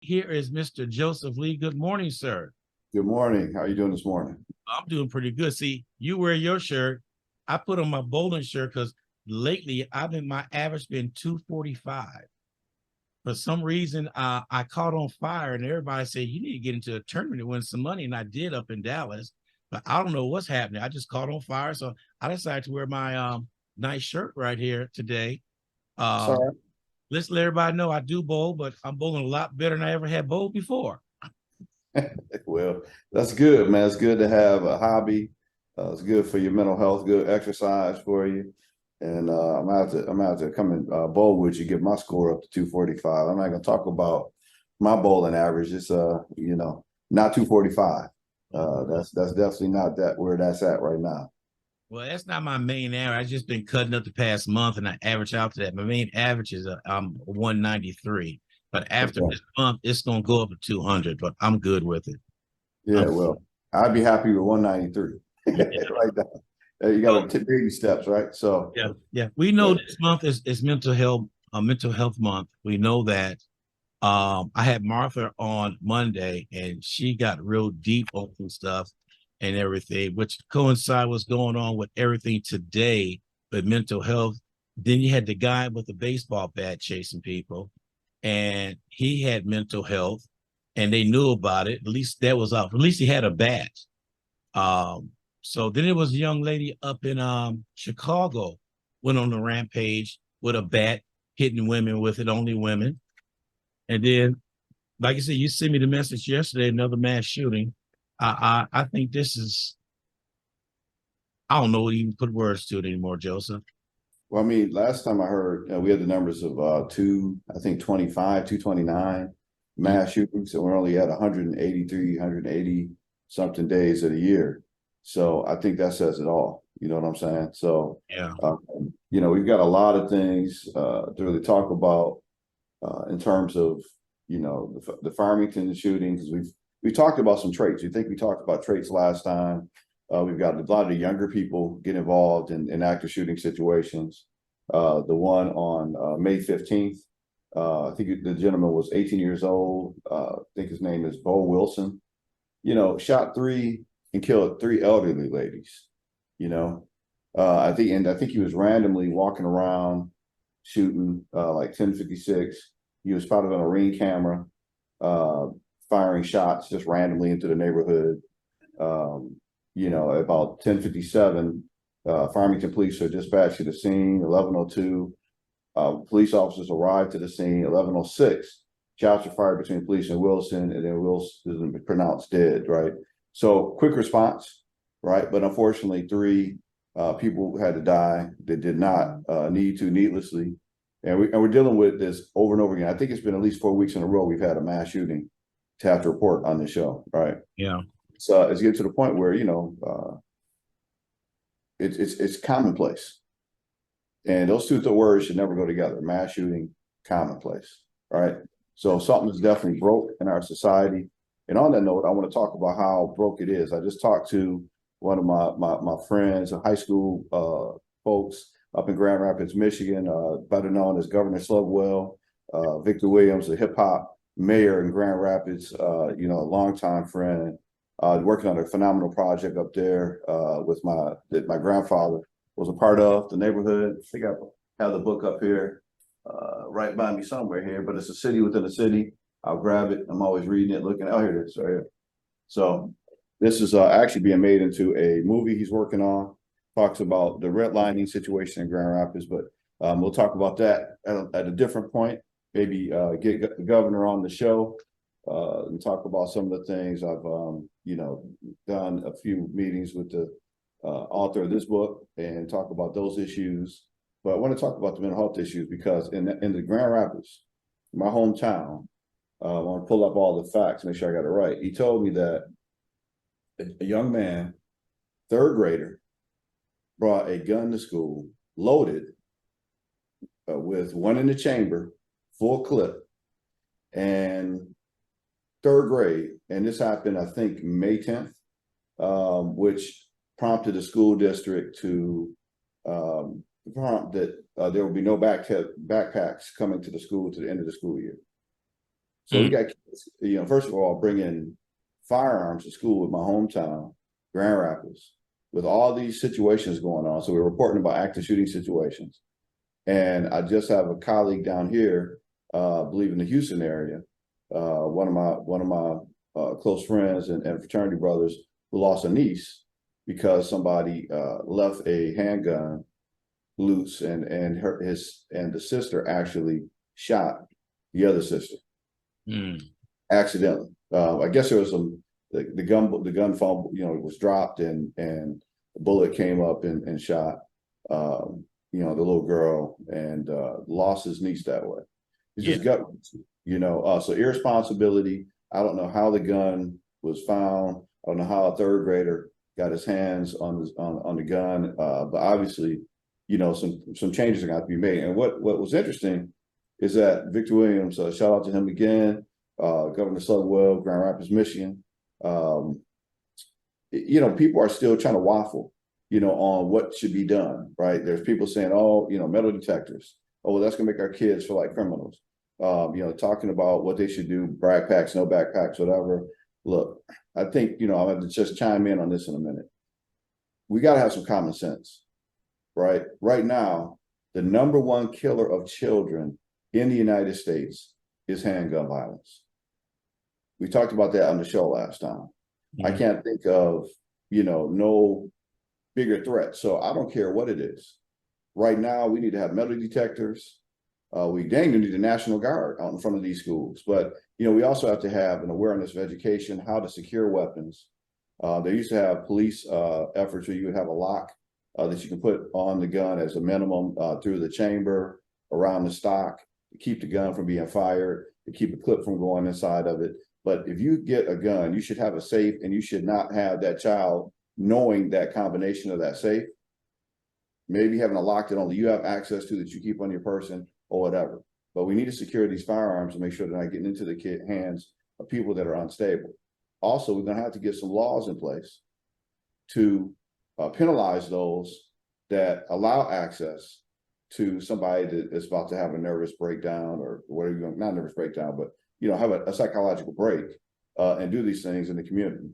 Here is Mr. Joseph Lee. Good morning, sir. Good morning. How are you doing this morning? I'm doing pretty good. See, you wear your shirt. I put on my bowling shirt because lately my average been 245. For some reason, I caught on fire and everybody said, you need to get into a tournament and win some money. And I did up in Dallas, but I don't know what's happening. I just caught on fire. So I decided to wear my nice shirt right here today. Um, Sorry. let's let everybody know I do bowl, but I'm bowling a lot better than I ever had bowled before. Well, that's good, man. It's good to have a hobby. It's good for your mental health, good exercise for you. And I'm out to come and bowl with you, get my score up to 245. I'm not gonna talk about my bowling average. It's not 245. That's definitely not that where that's at right now. Well, that's not my main average. I've just been cutting up the past month and I average out to that. My main average is 193. But after Okay. this month, it's gonna go up to 200, but I'm good with it. Yeah, well, I'd be happy with 193 Yeah. right now. You got to take baby steps, right? So Yeah. We know this month is mental health month. We know that. I had Martha on Monday and she got real deep on some stuff and everything, which coincide what's going on with everything today with mental health. Then you had the guy with the baseball bat chasing people, and he had mental health, and they knew about it. At least that was off. At least he had a bat. Um, so then there was a young lady up in Chicago went on a rampage with a bat, hitting women with it, only women. And then, like I said, you sent me the message yesterday, another mass shooting. I think this is, I don't know what even put words to it anymore, Joseph. Well, I mean, last time I heard, we had the numbers of I think 25, 229 Mm. mass shootings, and we're only at 183, 180 something days of the year. So I think that says it all. You know what I'm saying? So, Yeah. we've got a lot of things to really talk about in terms of, the Farmington shooting, because we talked about some traits. You think we talked about traits last time. We've got a lot of the younger people get involved in active shooting situations. The one on May 15th, I think the gentleman was 18 years old. I think his name is Bo Wilson. Shot three and killed three elderly ladies. You know, I think he was randomly walking around shooting like 10:56. He was spotted on a Ring camera, uh, firing shots just randomly into the neighborhood. About 10:57, Farmington police are dispatched to the scene. 11:02, police officers arrived to the scene. 11:06, shots were fired between police and Wilson, and then Wilson is pronounced dead. Right. So quick response, right? But unfortunately, three people had to die. They did not need to needlessly. And we're dealing with this over and over again. I think it's been at least 4 weeks in a row we've had a mass shooting to have to report on this show, right? Yeah. So it's getting to the point where it's commonplace, and those two words should never go together: mass shooting, commonplace, right? So something is definitely broke in our society. And on that note, I want to talk about how broke it is. I just talked to one of my friends, high school folks up in Grand Rapids, Michigan, better known as Governor Slugwell, Victor Williams, the hip hop mayor in Grand Rapids, a longtime friend, working on a phenomenal project up there that my grandfather was a part of, the neighborhood. I think I have the book up here, right by me somewhere here, but it's a city within a city. I'll grab it. I'm always reading it, looking. Oh, here it is, right here. So this is actually being made into a movie he's working on. Talks about the redlining situation in Grand Rapids, but we'll talk about that at a different point. Maybe get the governor on the show and talk about some of the things I've done a few meetings with the author of this book and talk about those issues. But I want to talk about the mental health issues because in the Grand Rapids, my hometown, I want to pull up all the facts, make sure I got it right. He told me that a young man, third grader, brought a gun to school, loaded, with one in the chamber, full clip, and third grade. And this happened, I think, May 10th, which prompted the school district to prompt that there will be no backpacks coming to the school to the end of the school year. So we got kids, first of all, bringing firearms to school with my hometown, Grand Rapids, with all these situations going on. So we're reporting about active shooting situations. And I just have a colleague down here, I believe in the Houston area, one of my close friends and fraternity brothers who lost a niece because somebody left a handgun loose, and the sister actually shot the other sister accidentally. I guess there was the gun fumble, was dropped, and the bullet came up and shot the little girl, and lost his niece that way. It's just gut, so irresponsibility. I don't know how the gun was found. I don't know how a third grader got his hands on the gun, but obviously, some changes are going to be made. And what was interesting is that Victor Williams, shout out to him again, Governor Slugwell, Grand Rapids, Michigan. People are still trying to waffle, on what should be done, right? There's people saying, oh, metal detectors. Oh, well, that's going to make our kids feel like criminals. Talking about what they should do, backpacks, no backpacks, whatever. Look, I think, I'll have to just chime in on this in a minute. We got to have some common sense, right? Right now, the #1 killer of children in the United States is handgun violence. We talked about that on the show last time. I can't think of, no bigger threat. So I don't care what it is. Right now, we need to have metal detectors. We dang need the National Guard out in front of these schools. But, we also have to have an awareness of education, how to secure weapons. They used to have police efforts where you would have a lock that you can put on the gun as a minimum through the chamber, around the stock, to keep the gun from being fired, to keep a clip from going inside of it. But if you get a gun, you should have a safe, and you should not have that child knowing that combination of that safe. Maybe having a lock that only you have access to, that you keep on your person or whatever. But we need to secure these firearms and make sure they're not getting into the hands of people that are unstable. Also, we're going to have to get some laws in place to penalize those that allow access to somebody that is about to have a nervous breakdown, or whatever, not nervous breakdown, but have a psychological break and do these things in the community.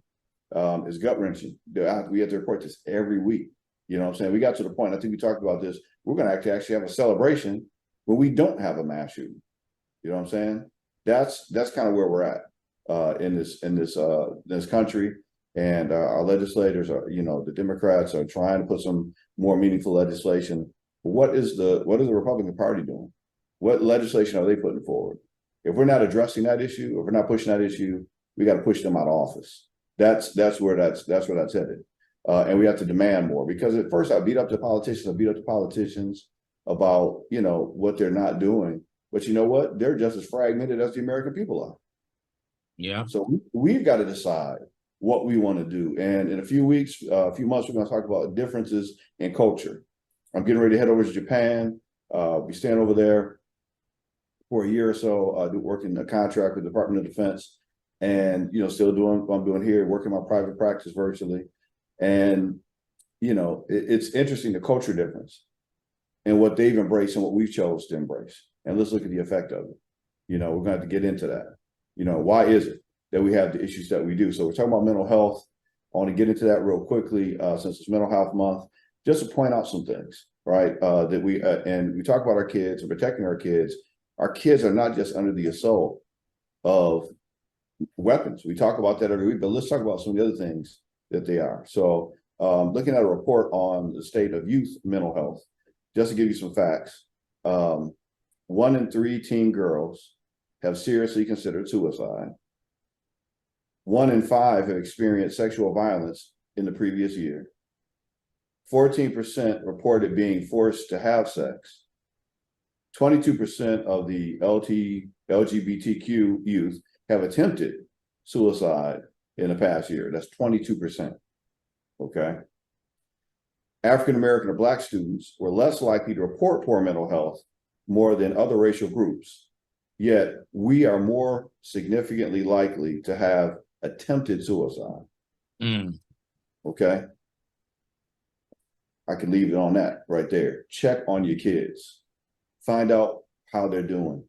It's gut wrenching. We have to report this every week. You know what I'm saying? We got to the point, I think we talked about this, we're going to actually have a celebration when we don't have a mass shooting. You know what I'm saying? That's kind of where we're at in this country. And our legislators are, the Democrats are trying to put some more meaningful legislation. What is the Republican Party doing? What legislation are they putting forward? If we're not addressing that issue, if we're not pushing that issue, we got to push them out of office. That's where that's headed. And we have to demand more, because at first I beat up the politicians about, what they're not doing. But you know what? They're just as fragmented as the American people are. Yeah. So we've got to decide what we want to do. And in a few months, we're going to talk about differences in culture. I'm getting ready to head over to Japan. Be staying over there for a year or so, working a contract with the Department of Defense, and, still doing what I'm doing here, working my private practice virtually. And, it's interesting, the culture difference and what they've embraced and what we chose to embrace. And let's look at the effect of it. We're going to have to get into that. Why is it that we have the issues that we do? So we're talking about mental health. I want to get into that real quickly, since it's Mental Health Month, just to point out some things, right? That we and we talk about our kids and protecting our kids. Our kids are not just under the assault of weapons. We talk about that every week, but let's talk about some of the other things that they are. So looking at a report on the state of youth mental health, just to give you some facts, 1 in 3 teen girls have seriously considered suicide. 1 in 5 have experienced sexual violence in the previous year. 14% reported being forced to have sex. 22% of the LGBTQ youth have attempted suicide in the past year. That's 22%. Okay. African American or Black students were less likely to report poor mental health more than other racial groups. Yet we are more significantly likely to have attempted suicide. Okay. I can leave it on that right there. Check on your kids. Find out how they're doing.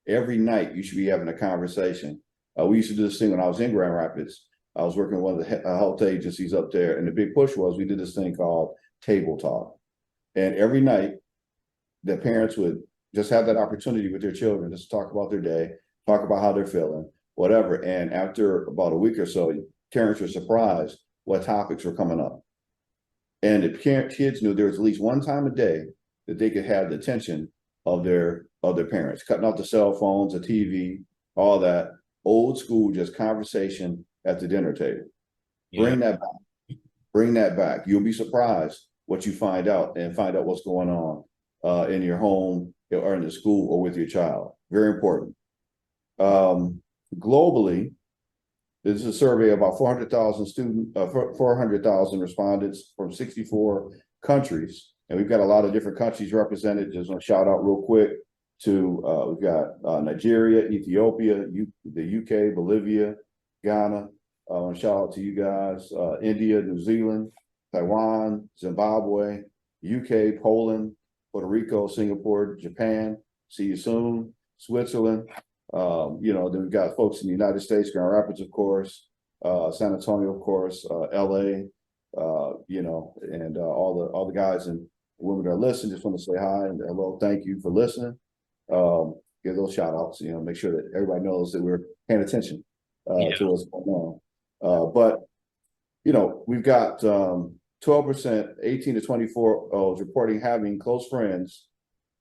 Every night you should be having a conversation. We used to do this thing when I was in Grand Rapids. I was working with one of the health agencies up there, and the big push was we did this thing called table talk. And every night the parents would just have that opportunity with their children, just talk about their day, talk about how they're feeling, whatever. And after about a week or so, parents were surprised what topics were coming up. And the kids knew there was at least one time a day that they could have the attention of their parents, cutting off the cell phones, the TV, all that old school, just conversation at the dinner table. Yeah. Bring that back. Bring that back. You'll be surprised what you find out, and find out what's going on in your home or in the school or with your child. Very important. Globally, this is a survey of about 400,000 400,000 respondents from 64 countries. And we've got a lot of different countries represented. Just want to shout out real quick to, we've got Nigeria, Ethiopia, the UK, Bolivia, Ghana. I want to shout out to you guys, India, New Zealand, Taiwan, Zimbabwe, UK, Poland, Puerto Rico, Singapore, Japan. See you soon. Switzerland. Then we've got folks in the United States, Grand Rapids, of course, San Antonio, of course, LA, and all the guys and women that are listening. Just want to say hi and hello. Thank you for listening. Give those shout outs, make sure that everybody knows that we're paying attention to what's going on. But we've got 12%, 18 to 24 reporting having close friends,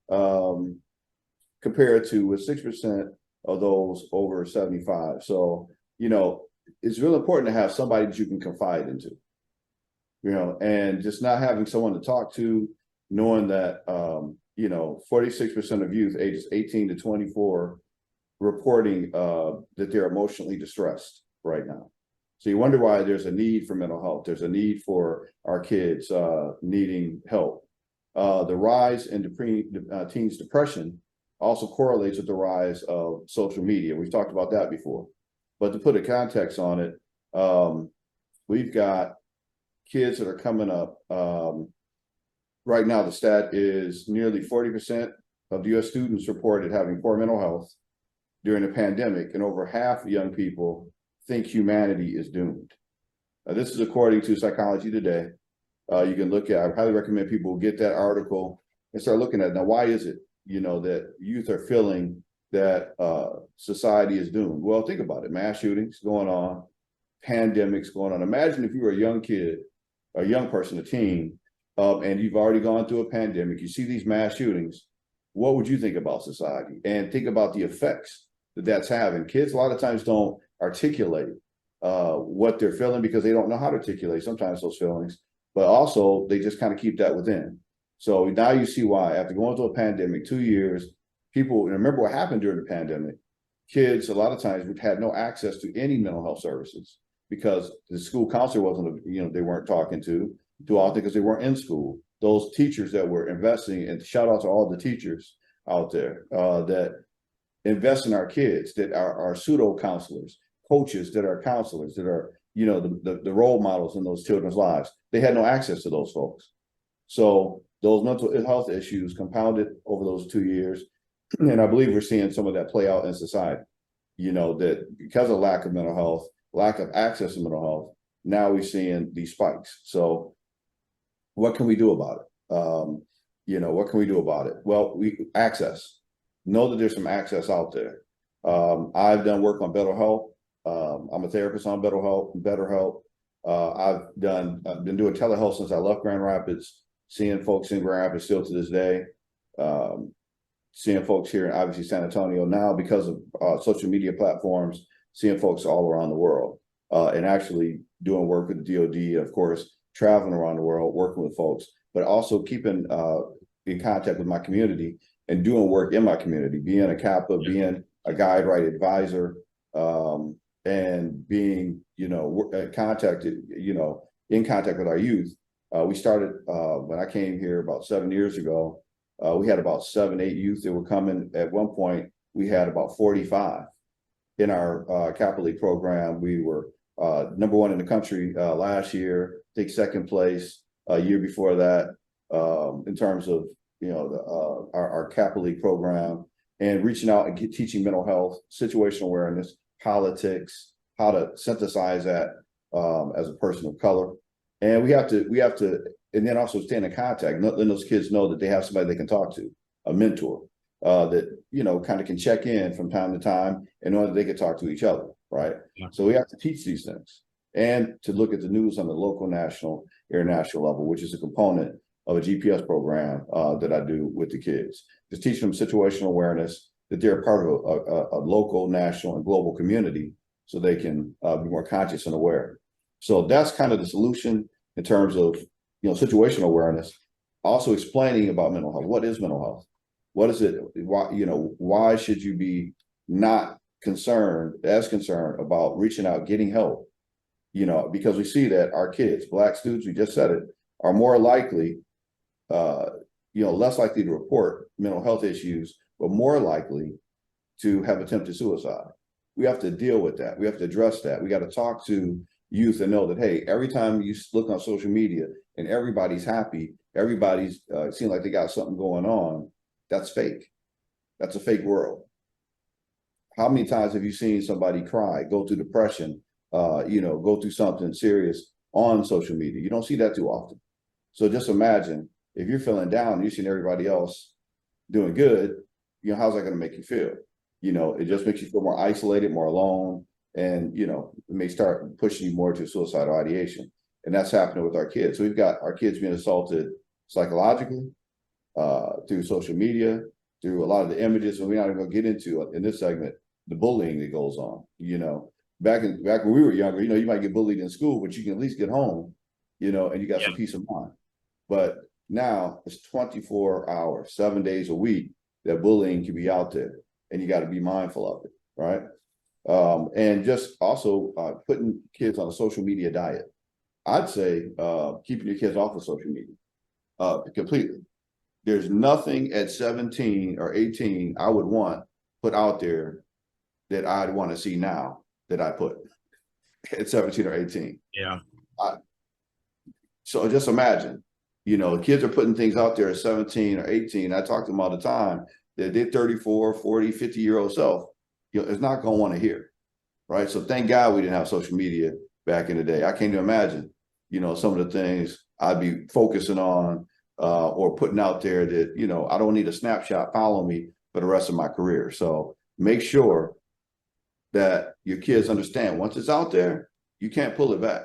compared to with 6% of those over 75. So, it's really important to have somebody that you can confide into, and just not having someone to talk to, knowing that, 46% of youth ages 18 to 24 reporting that they're emotionally distressed right now. So you wonder why there's a need for mental health. There's a need for our kids needing help. The rise in teens depression also correlates with the rise of social media. We've talked about that before. But to put a context on it, we've got kids that are coming up. Right now, the stat is nearly 40% of the U.S. students reported having poor mental health during the pandemic, and over half of young people think humanity is doomed. This is according to Psychology Today. You can look at, I highly recommend people get that article and start looking at it. Now, why is it, that youth are feeling that society is doomed? Well, think about it. Mass shootings going on, pandemics going on. Imagine if you were a young kid, a young person, a teen, and you've already gone through a pandemic, you see these mass shootings, what would you think about society? And think about the effects that that's having. Kids a lot of times don't articulate what they're feeling because they don't know how to articulate sometimes those feelings, but also they just kind of keep that within. So now you see why, after going through a pandemic, 2 years, people remember what happened during the pandemic. Kids a lot of times had no access to any mental health services because the school counselor wasn't, they weren't talking to too often because they weren't in school. Those teachers that were investing, and shout out to all the teachers out there that invest in our kids, that are pseudo counselors, coaches that are counselors, that are, the role models in those children's lives. They had no access to those folks. So those mental health issues compounded over those 2 years. And I believe we're seeing some of that play out in society, that because of lack of mental health, lack of access to mental health, now we're seeing these spikes. So what can we do about it? What can we do about it? Well, know that there's some access out there. I've done work on better health. I'm a therapist on better health. I've been doing telehealth since I left Grand Rapids, seeing folks in Grand Rapids still to this day, seeing folks here in obviously San Antonio now because of social media platforms, seeing folks all around the world, and actually doing work with the DOD, of course, traveling around the world, working with folks, but also keeping in contact with my community and doing work in my community, being a CAPA, being a guide right advisor, and being, in contact with our youth. We started, when I came here about 7 years ago, we had about 7, 8 youth that were coming. At one point, we had about 45 in our Capital League program. We were #1 in the country last year, I think second place a year before that, in terms of, our Capital League program. and reaching out and teaching mental health, situational awareness, politics, how to synthesize that as a person of color. And we have to, and then also stay in contact, letting those kids know that they have somebody they can talk to, a mentor, that, kind of can check in from time to time and know that they can talk to each other, right? Yeah. So we have to teach these things and to look at the news on the local, national, international level, which is a component of a GPS program that I do with the kids. Just teach them situational awareness, that they're part of a local, national, and global community so they can be more conscious and aware. So that's kind of the solution in terms of, situational awareness. Also explaining about mental health. What is mental health? What is it? Why should you be not concerned about reaching out, getting help? Because we see that our kids, Black students, we just said it, are more likely, less likely to report mental health issues, but more likely to have attempted suicide. We have to deal with that. We have to address that. We got to talk to youth and know that, hey, every time you look on social media and everybody's happy, everybody's seems like they got something going on, that's fake. That's a fake world. How many times have you seen somebody cry, go through depression, go through something serious on social media? You don't see that too often. So just imagine if you're feeling down, you're seeing everybody else doing good, how's that going to make you feel? It just makes you feel more isolated, more alone, and, it may start pushing you more to suicidal ideation. And that's happening with our kids. So we've got our kids being assaulted psychologically, through social media, through a lot of the images, and we're not even going to get into in this segment, the bullying that goes on. Back when we were younger, you might get bullied in school, but you can at least get home, and you got some peace of mind. But now it's 24 hours, 7 days a week that bullying can be out there, and you got to be mindful of it, right? And just also putting kids on a social media diet. I'd say keeping your kids off of social media completely. There's nothing at 17 or 18 I would want put out there that I'd want to see now that I put at 17 or 18. Yeah. So just imagine, kids are putting things out there at 17 or 18. I talk to them all the time that their 34, 40, 50-year-old self, is not going to want to hear, right? So thank God we didn't have social media back in the day. I can't even imagine, some of the things I'd be focusing on or putting out there that, I don't need a snapshot follow me for the rest of my career. So make sure that your kids understand once it's out there, you can't pull it back.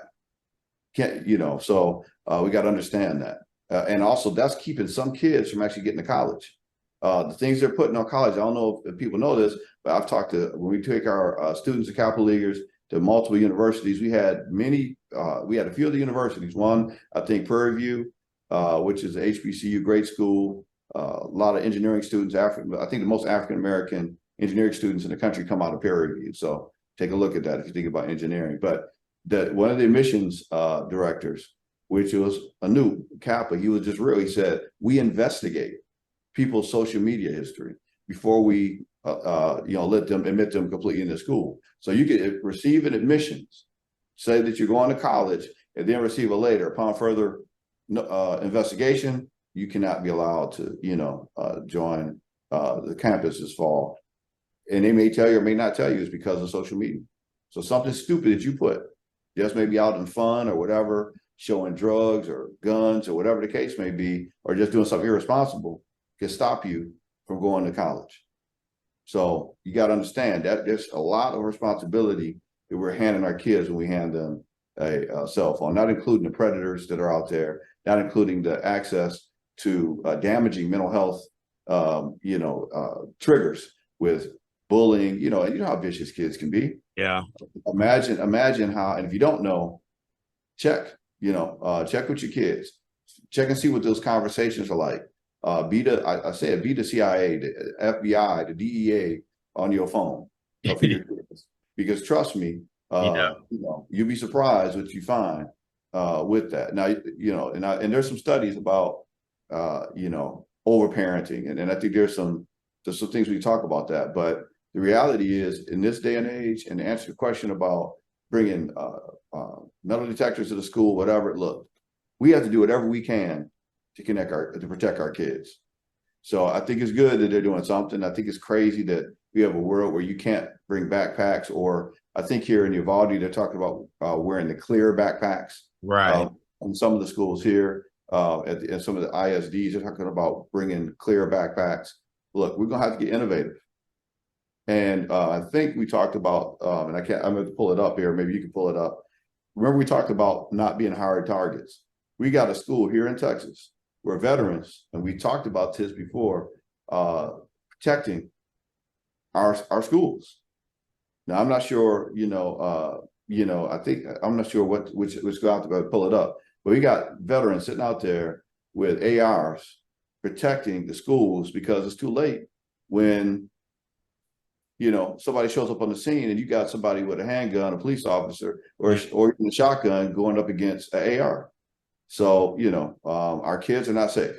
So we got to understand that. And also that's keeping some kids from actually getting to college. The things they're putting on college, I don't know if people know this, but I've talked to, when we take our students and Capital Leaguers to multiple universities, we had a few of the universities. One, I think Prairie View, which is a HBCU, great school, a lot of engineering students, I think the most African-American engineering students in the country come out of Prairie View. So take a look at that if you think about engineering. But one of the admissions directors, which was a new Kappa, he was just real. He said, we investigate people's social media history before we let them admit them completely into school. So you could receive an admissions, say that you're going to college, and then receive a later. Upon further investigation, you cannot be allowed to join the campus this fall. And they may tell you or may not tell you it's because of social media. So something stupid that you put, just maybe out in fun or whatever, showing drugs or guns or whatever the case may be, or just doing something irresponsible, can stop you from going to college. So you got to understand that there's a lot of responsibility that we're handing our kids when we hand them a cell phone, not including the predators that are out there, not including the access to damaging mental health, triggers with bullying, and you know how vicious kids can be. Yeah. Imagine how, and if you don't know, check with your kids, check and see what those conversations are like. Be the CIA, the FBI, the DEA on your phone for your kids, because trust me, you'll be surprised what you find with that. Now, and there's some studies about overparenting, and I think there's some things we talk about that. But the reality is, in this day and age, and to answer your question about bringing metal detectors to the school, whatever, look, we have to do whatever we can to protect our kids. So I think it's good that they're doing something. I think it's crazy that we have a world where you can't bring backpacks, or I think here in Uvalde, they're talking about wearing the clear backpacks. Right. In some of the schools here, at some of the ISDs, they're talking about bringing clear backpacks. Look, we're gonna have to get innovative. And I think we talked about, and I'm going to pull it up here. Maybe you can pull it up. Remember, we talked about not being hard targets. We got a school here in Texas where veterans, and we talked about this before, protecting our schools. Now, I'm not sure, I think I'm not sure which school out to pull it up, but we got veterans sitting out there with ARs protecting the schools because it's too late when somebody shows up on the scene and you got somebody with a handgun, a police officer, or even a shotgun going up against an AR. So, our kids are not safe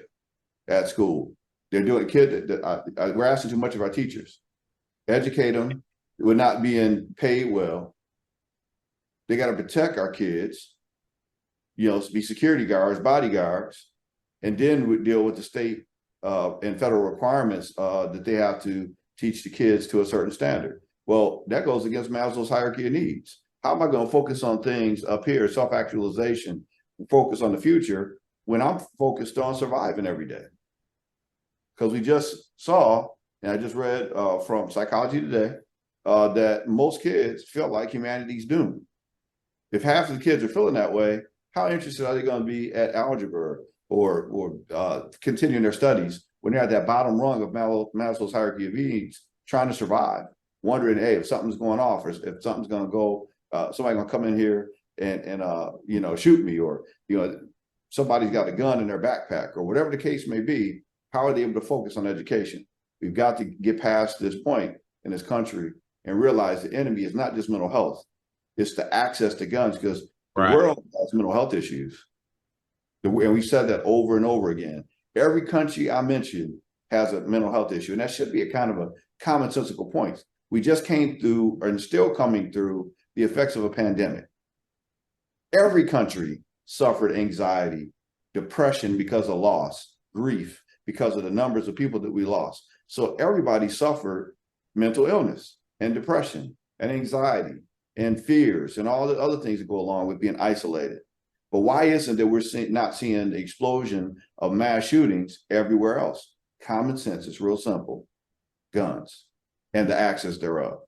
at school. They're doing we're asking too much of our teachers. Educate them. We're not being paid well. They got to protect our kids, be security guards, bodyguards, and then we deal with the state and federal requirements that they have to teach the kids to a certain standard. Well, that goes against Maslow's hierarchy of needs. How am I going to focus on things up here, self-actualization, focus on the future, when I'm focused on surviving every day? Because we just saw, and I just read from Psychology Today, that most kids feel like humanity's doomed. If half of the kids are feeling that way, how interested are they going to be at algebra or continuing their studies when they're at that bottom rung of Maslow's hierarchy of needs, trying to survive, wondering, hey, if something's going off, or if something's going to go, somebody's going to come in here and shoot me, or somebody's got a gun in their backpack, or whatever the case may be. How are they able to focus on education? We've got to get past this point in this country and realize the enemy is not just mental health; it's the access to guns, because the world has mental health issues. And we said that over and over again. Every country I mentioned has a mental health issue, and that should be a kind of a commonsensical point. We just came through, and still coming through, the effects of a pandemic. Every country suffered anxiety, depression because of loss, grief because of the numbers of people that we lost. So everybody suffered mental illness and depression and anxiety and fears and all the other things that go along with being isolated. But why isn't that we're not seeing the explosion of mass shootings everywhere else? Common sense is real simple. Guns and the access thereof.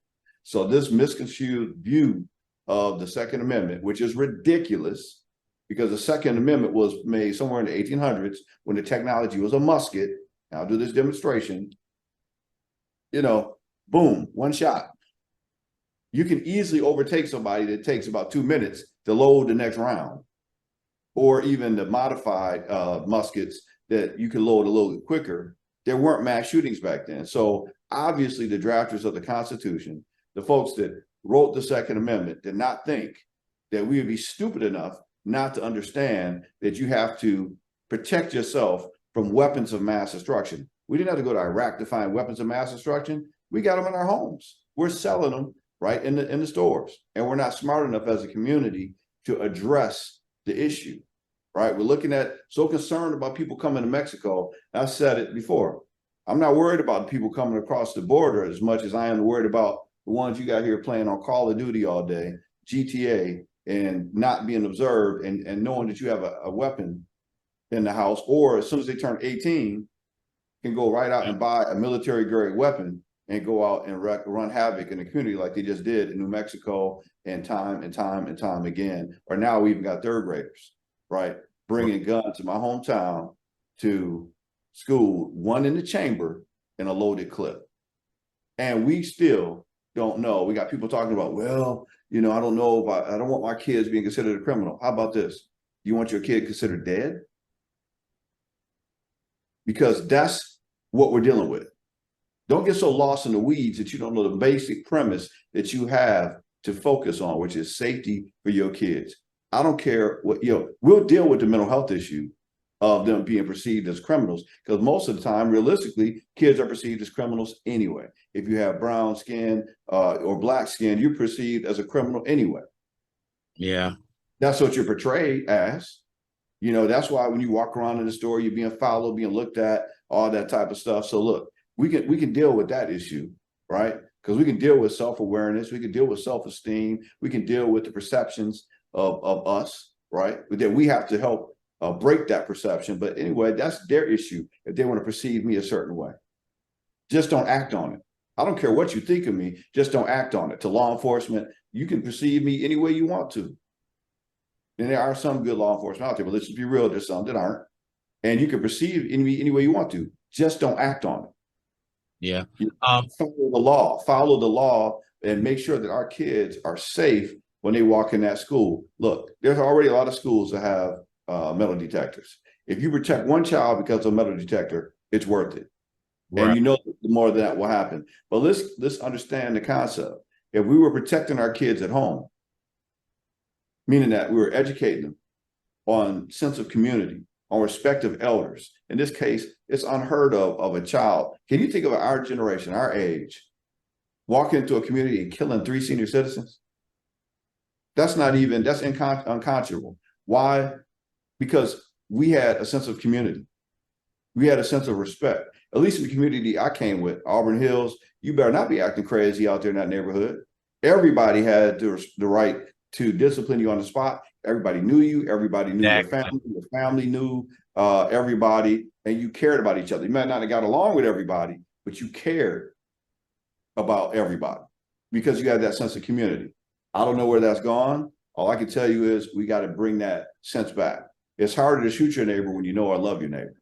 So this misconstrued view of the Second Amendment, which is ridiculous, because the Second Amendment was made somewhere in the 1800s when the technology was a musket. I'll do this demonstration. Boom, one shot. You can easily overtake somebody that takes about 2 minutes to load the next round. Or even the modified muskets that you can load a little bit quicker. There weren't mass shootings back then. So obviously the drafters of the Constitution, the folks that wrote the Second Amendment, did not think that we would be stupid enough not to understand that you have to protect yourself from weapons of mass destruction. We didn't have to go to Iraq to find weapons of mass destruction. We got them in our homes. We're selling them right in the stores. And we're not smart enough as a community to address the issue, right? We're so concerned about people coming to Mexico. I said it before. I'm not worried about people coming across the border as much as I am worried about the ones you got here playing on Call of Duty all day, GTA, and not being observed and knowing that you have a weapon in the house, or as soon as they turn 18, can go right out and buy a military grade weapon and go out and run havoc in the community like they just did in New Mexico and time again. Or now we even got third graders, right? Bringing guns to my hometown to school, one in the chamber and a loaded clip. And we still don't know. We got people talking about, well, I don't know if I don't want my kids being considered a criminal. How about this? You want your kid considered dead? Because that's what we're dealing with. Don't get so lost in the weeds that you don't know the basic premise that you have to focus on, which is safety for your kids. I don't care what, we'll deal with the mental health issue of them being perceived as criminals, because most of the time, realistically, kids are perceived as criminals anyway. If you have brown skin or black skin, you're perceived as a criminal anyway. Yeah. That's what you're portrayed as. That's why when you walk around in the store, you're being followed, being looked at, all that type of stuff. So look, we can deal with that issue, right? Because we can deal with self-awareness, we can deal with self-esteem, we can deal with the perceptions of us, right? But then we have to help break that perception. But anyway, that's their issue if they want to perceive me a certain way. Just don't act on it. I don't care what you think of me, just don't act on it. To law enforcement, you can perceive me any way you want to. And there are some good law enforcement out there, but let's just be real, there's some that aren't. And you can perceive me any way you want to. Just don't act on it. Yeah. Follow the law, and make sure that our kids are safe when they walk in that school. Look, there's already a lot of schools that have metal detectors. If you protect one child because of a metal detector, it's worth it. Right. And the more of that will happen. But let's understand the concept. If we were protecting our kids at home, meaning that we were educating them on sense of community, on respect of elders. In this case, it's unheard of a child. Can you think of our generation, our age, walking into a community and killing 3 senior citizens? That's unconscionable. Why? Because we had a sense of community. We had a sense of respect. At least in the community I came with, Auburn Hills, you better not be acting crazy out there in that neighborhood. Everybody had the right to discipline you on the spot. Everybody knew you. Everybody knew your family. Your family knew everybody, and you cared about each other. You might not have got along with everybody, but you cared about everybody because you had that sense of community. I don't know where that's gone. All I can tell you is we got to bring that sense back. It's harder to shoot your neighbor when you know or love your neighbor.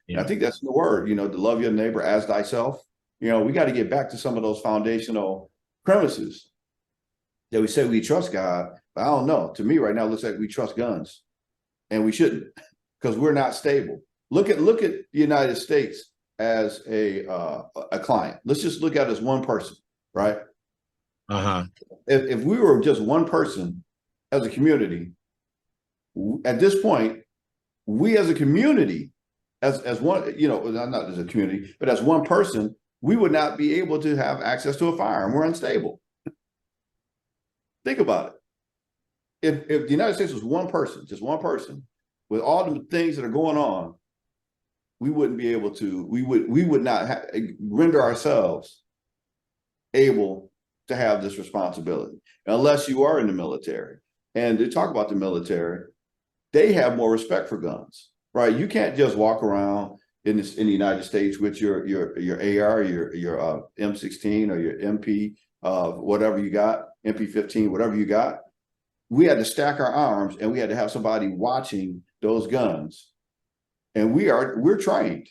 And I think that's the word, to love your neighbor as thyself. We got to get back to some of those foundational premises that we say we trust God, but I don't know. To me right now, it looks like we trust guns, and we shouldn't, because we're not stable. Look at the United States as a client. Let's just look at it as one person, right? Uh-huh. If we were just one person as a community, at this point, we as a community, as one, not as a community, but as one person, we would not be able to have access to a firearm. We're unstable. Think about it. If the United States was one person, just one person, with all the things that are going on, we wouldn't be able to, we would not render ourselves able to have this responsibility unless you are in the military. And to talk about the military, they have more respect for guns, right? You can't just walk around in the United States with your AR, your M16 or your MP, whatever you got, MP15, whatever you got. We had to stack our arms, and we had to have somebody watching those guns. And we're trained.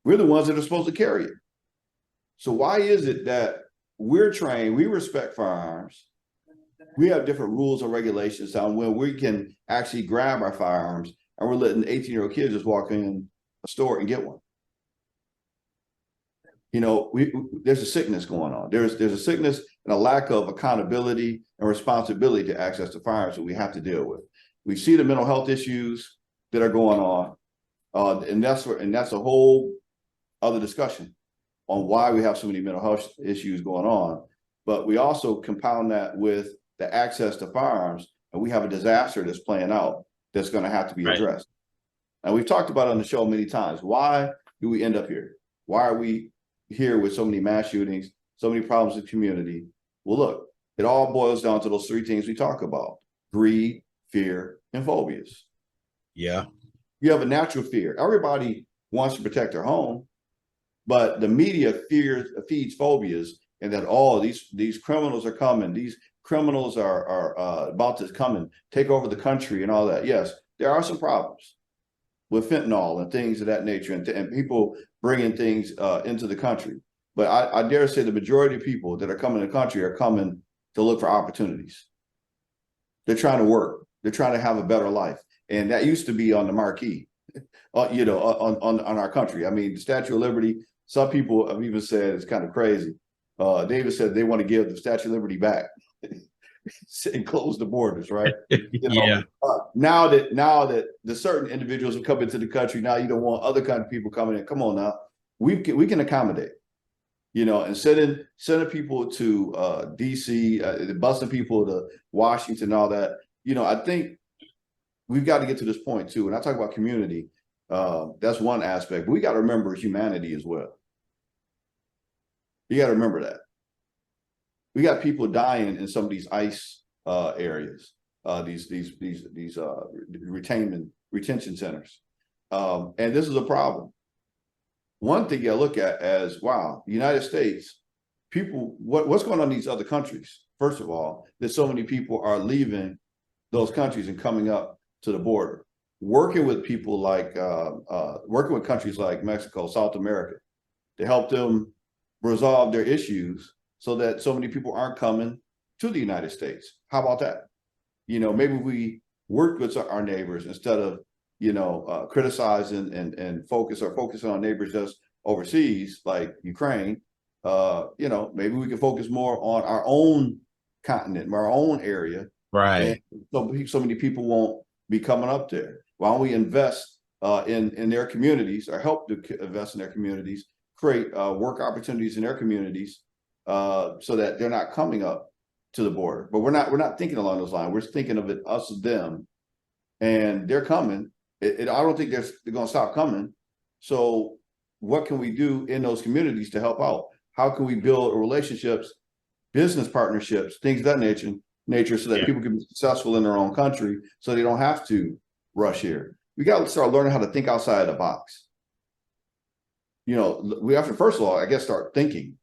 We're the ones that are supposed to carry it. So why is it that we're trained, we respect firearms, we have different rules and regulations on when we can actually grab our firearms, and we're letting 18-year-old kids just walk in a store and get one? There's a sickness going on. There's a sickness and a lack of accountability and responsibility to access to firearms that we have to deal with. We see the mental health issues that are going on, and that's a whole other discussion on why we have so many mental health issues going on. But we also compound that with the access to firearms, and we have a disaster that's playing out that's going to have to be addressed. And we've talked about it on the show many times. Why do we end up here? Why are we here with so many mass shootings, so many problems in the community? Well, look, it all boils down to those 3 things we talk about: greed, fear, and phobias. Yeah. You have a natural fear. Everybody wants to protect their home, but the media feeds phobias, and that these criminals are coming. These criminals are about to come and take over the country and all that. Yes, there are some problems with fentanyl and things of that nature, and people bringing things into the country. But I dare say the majority of people that are coming to the country are coming to look for opportunities. They're trying to work. They're trying to have a better life. And that used to be on the marquee, on our country. I mean, the Statue of Liberty, some people have even said it's kind of crazy. David said they want to give the Statue of Liberty back and close the borders, right? Yeah. Now that the certain individuals have come into the country, now you don't want other kind of people coming in. Come on now, we can accommodate, and sending people to DC, busing people to Washington, all that. I think we've got to get to this point too. And I talk about community. That's one aspect, but we got to remember humanity as well. You got to remember that. We got people dying in some of these ICE areas, these retention centers. And this is a problem. One thing you look at as, wow, the United States, people, what's going on in these other countries? First of all, that so many people are leaving those countries and coming up to the border, working with people like, working with countries like Mexico, South America, to help them resolve their issues so that so many people aren't coming to the United States. How about that? You know, maybe we work with our neighbors instead of, you know, criticizing and focusing on neighbors just overseas, like Ukraine. You know, maybe we can focus more on our own continent, our own area. Right. And so many people won't be coming up there. Why don't we invest in their communities, or help to invest in their communities, create work opportunities in their communities, so that they're not coming up to the border. But we're not thinking along those lines. We're thinking of it, us, them, and they're coming. I don't think they're going to stop coming. So what can we do in those communities to help out? How can we build relationships, business partnerships, things of that nature, so that people can be successful in their own country, so they don't have to rush here? We got to start learning how to think outside the box. You know, we have to, first of all, I guess, start thinking,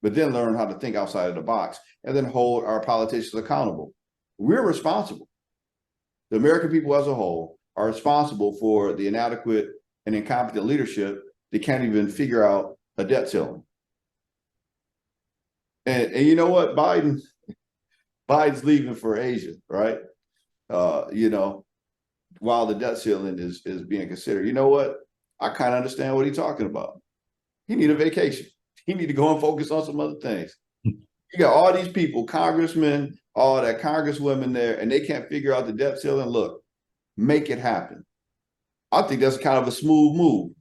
but then learn how to think outside of the box, and then hold our politicians accountable. We're responsible. The American people as a whole are responsible for the inadequate and incompetent leadership that can't even figure out a debt ceiling. And you know what? Biden's leaving for Asia, right? You know, while the debt ceiling is being considered. You know what? I kind of understand what he's talking about. He need a vacation. He need to go and focus on some other things. You got all these people, congressmen, all that, congresswomen there, and they can't figure out the debt ceiling. Look, make it happen. I think that's kind of a smooth move.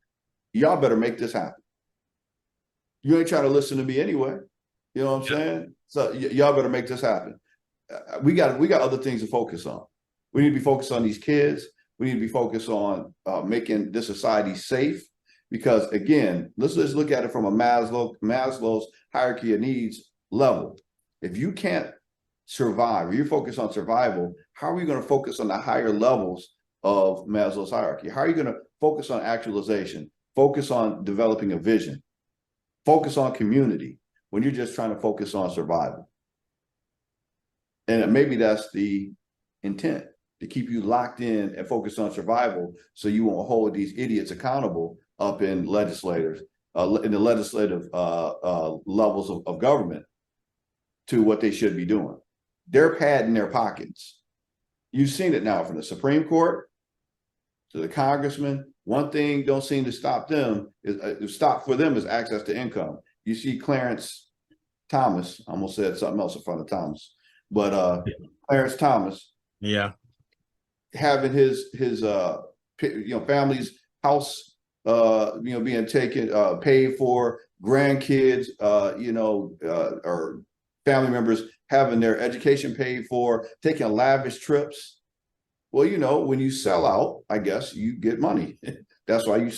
Y'all better make this happen. You ain't trying to listen to me anyway. You know what I'm saying? So y'all better make this happen. We got other things to focus on. We need to be focused on these kids. We need to be focused on making this society safe. Because again, let's look at it from a Maslow's hierarchy of needs level. If you can't survive, or you're focused on survival, how are we going to focus on the higher levels of Maslow's hierarchy? How are you going to focus on actualization, focus on developing a vision, focus on community, when you're just trying to focus on survival? And maybe that's the intent, to keep you locked in and focused on survival, so you won't hold these idiots accountable up in legislators, in the legislative levels of government, to what they should be doing. They're padding their pockets. You've seen it now, from the Supreme Court to the congressman. One thing don't seem to stop them is access to income. You see Clarence Thomas, I almost said something else in front of Thomas, but Clarence Thomas, having his family's house being taken, paid for, grandkids, or family members having their education paid for, taking lavish trips. Well, you know, when you sell out, I guess you get money. That's why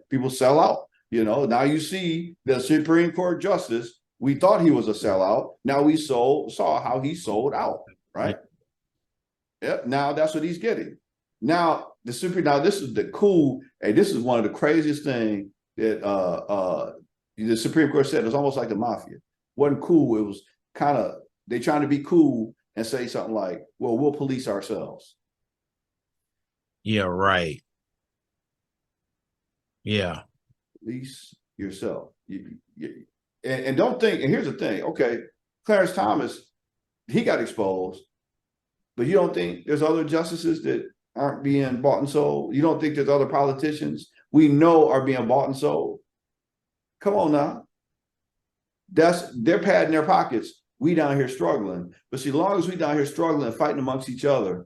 people sell out. You know, now you see the Supreme Court justice, we thought he was a sellout. Now we saw how he sold out, right? Yep. Now that's what he's getting. Now this is the cool, and this is one of the craziest things that the Supreme Court said. It's almost like the mafia. Wasn't cool. It was kind of, they trying to be cool and say something like, well, we'll police ourselves. Yeah, right. Yeah. Police yourself. And don't think, and here's the thing, okay, Clarence Thomas, he got exposed, but you don't think there's other justices that aren't being bought and sold? You don't think there's other politicians we know are being bought and sold? Come on now. They're padding their pockets. We down here struggling. But see, as long as we down here struggling and fighting amongst each other,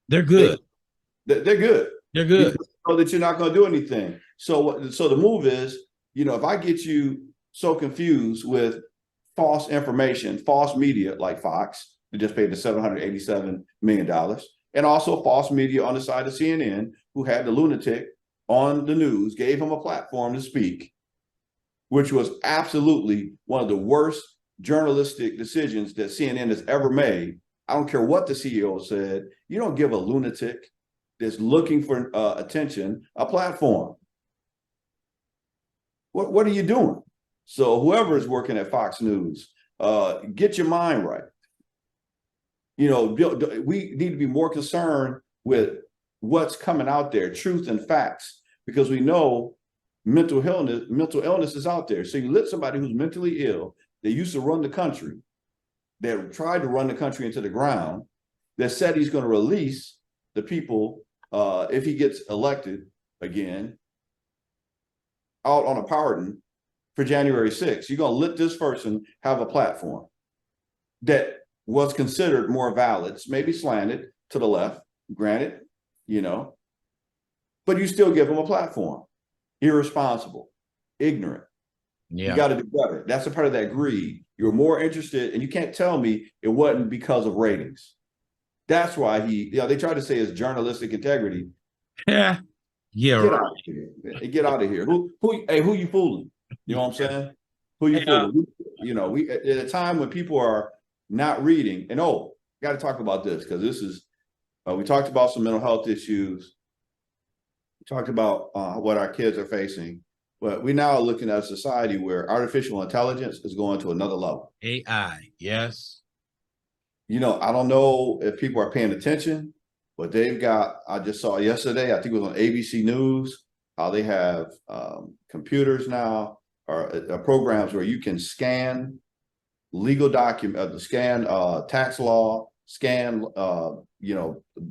they're good. They're good. They're good. Because you know that you're not going to do anything. So the move is, if I get you so confused with false information, false media like Fox, that just paid the $787 million, And also false media on the side of CNN, who had the lunatic on the news, gave him a platform to speak, which was absolutely one of the worst journalistic decisions that CNN has ever made. I don't care what the CEO said. You don't give a lunatic that's looking for attention a platform. What are you doing? So whoever is working at Fox News, get your mind right. You know, we need to be more concerned with what's coming out there, truth and facts, because we know mental illness is out there. So you let somebody who's mentally ill, that used to run the country, that tried to run the country into the ground, that said he's going to release the people if he gets elected again out on a pardon for January 6th. You're going to let this person have a platform that was considered more valid, maybe slanted to the left, granted, you know, but you still give them a platform. Irresponsible, ignorant. Yeah. You got to do better. That's a part of that greed. You're more interested, and you can't tell me it wasn't because of ratings. That's why they tried to say it's journalistic integrity. Yeah. Yeah. Get out of here. Get out of here. Who you fooling? You know what I'm saying? Who you fooling? You know, we at a time when people are not reading, and got to talk about this, because this is we talked about some mental health issues. We talked about what our kids are facing, but we now are looking at a society where artificial intelligence is going to another level. AI, yes. You know, I don't know if people are paying attention, but they've got, I just saw yesterday, I think it was on ABC News, how they have computers now, or programs where you can scan legal scan tax law, scan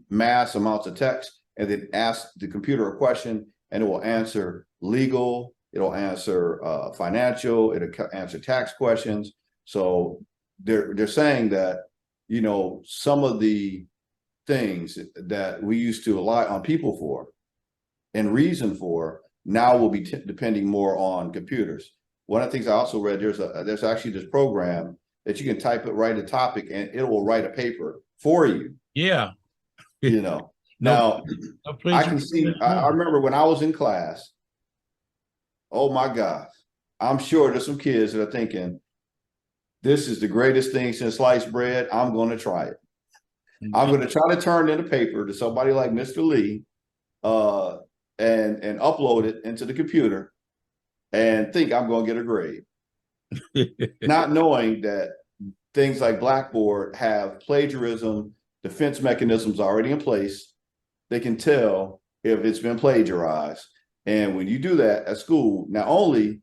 mass amounts of text, and then ask the computer a question, and it will answer legal, it'll answer financial, it'll answer tax questions. So they're saying that, you know, some of the things that we used to rely on people for and reason for now will be depending more on computers. One of the things I also read, there's actually this program that you can write a topic, and it will write a paper for you. Yeah. You know, now I can see, I remember when I was in class, oh my God, I'm sure there's some kids that are thinking, this is the greatest thing since sliced bread. I'm going to try it. I'm going to try to turn in a paper to somebody like Mr. Lee and upload it into the computer and think I'm going to get a grade. Not knowing that things like Blackboard have plagiarism defense mechanisms already in place. They can tell if it's been plagiarized. And when you do that at school, not only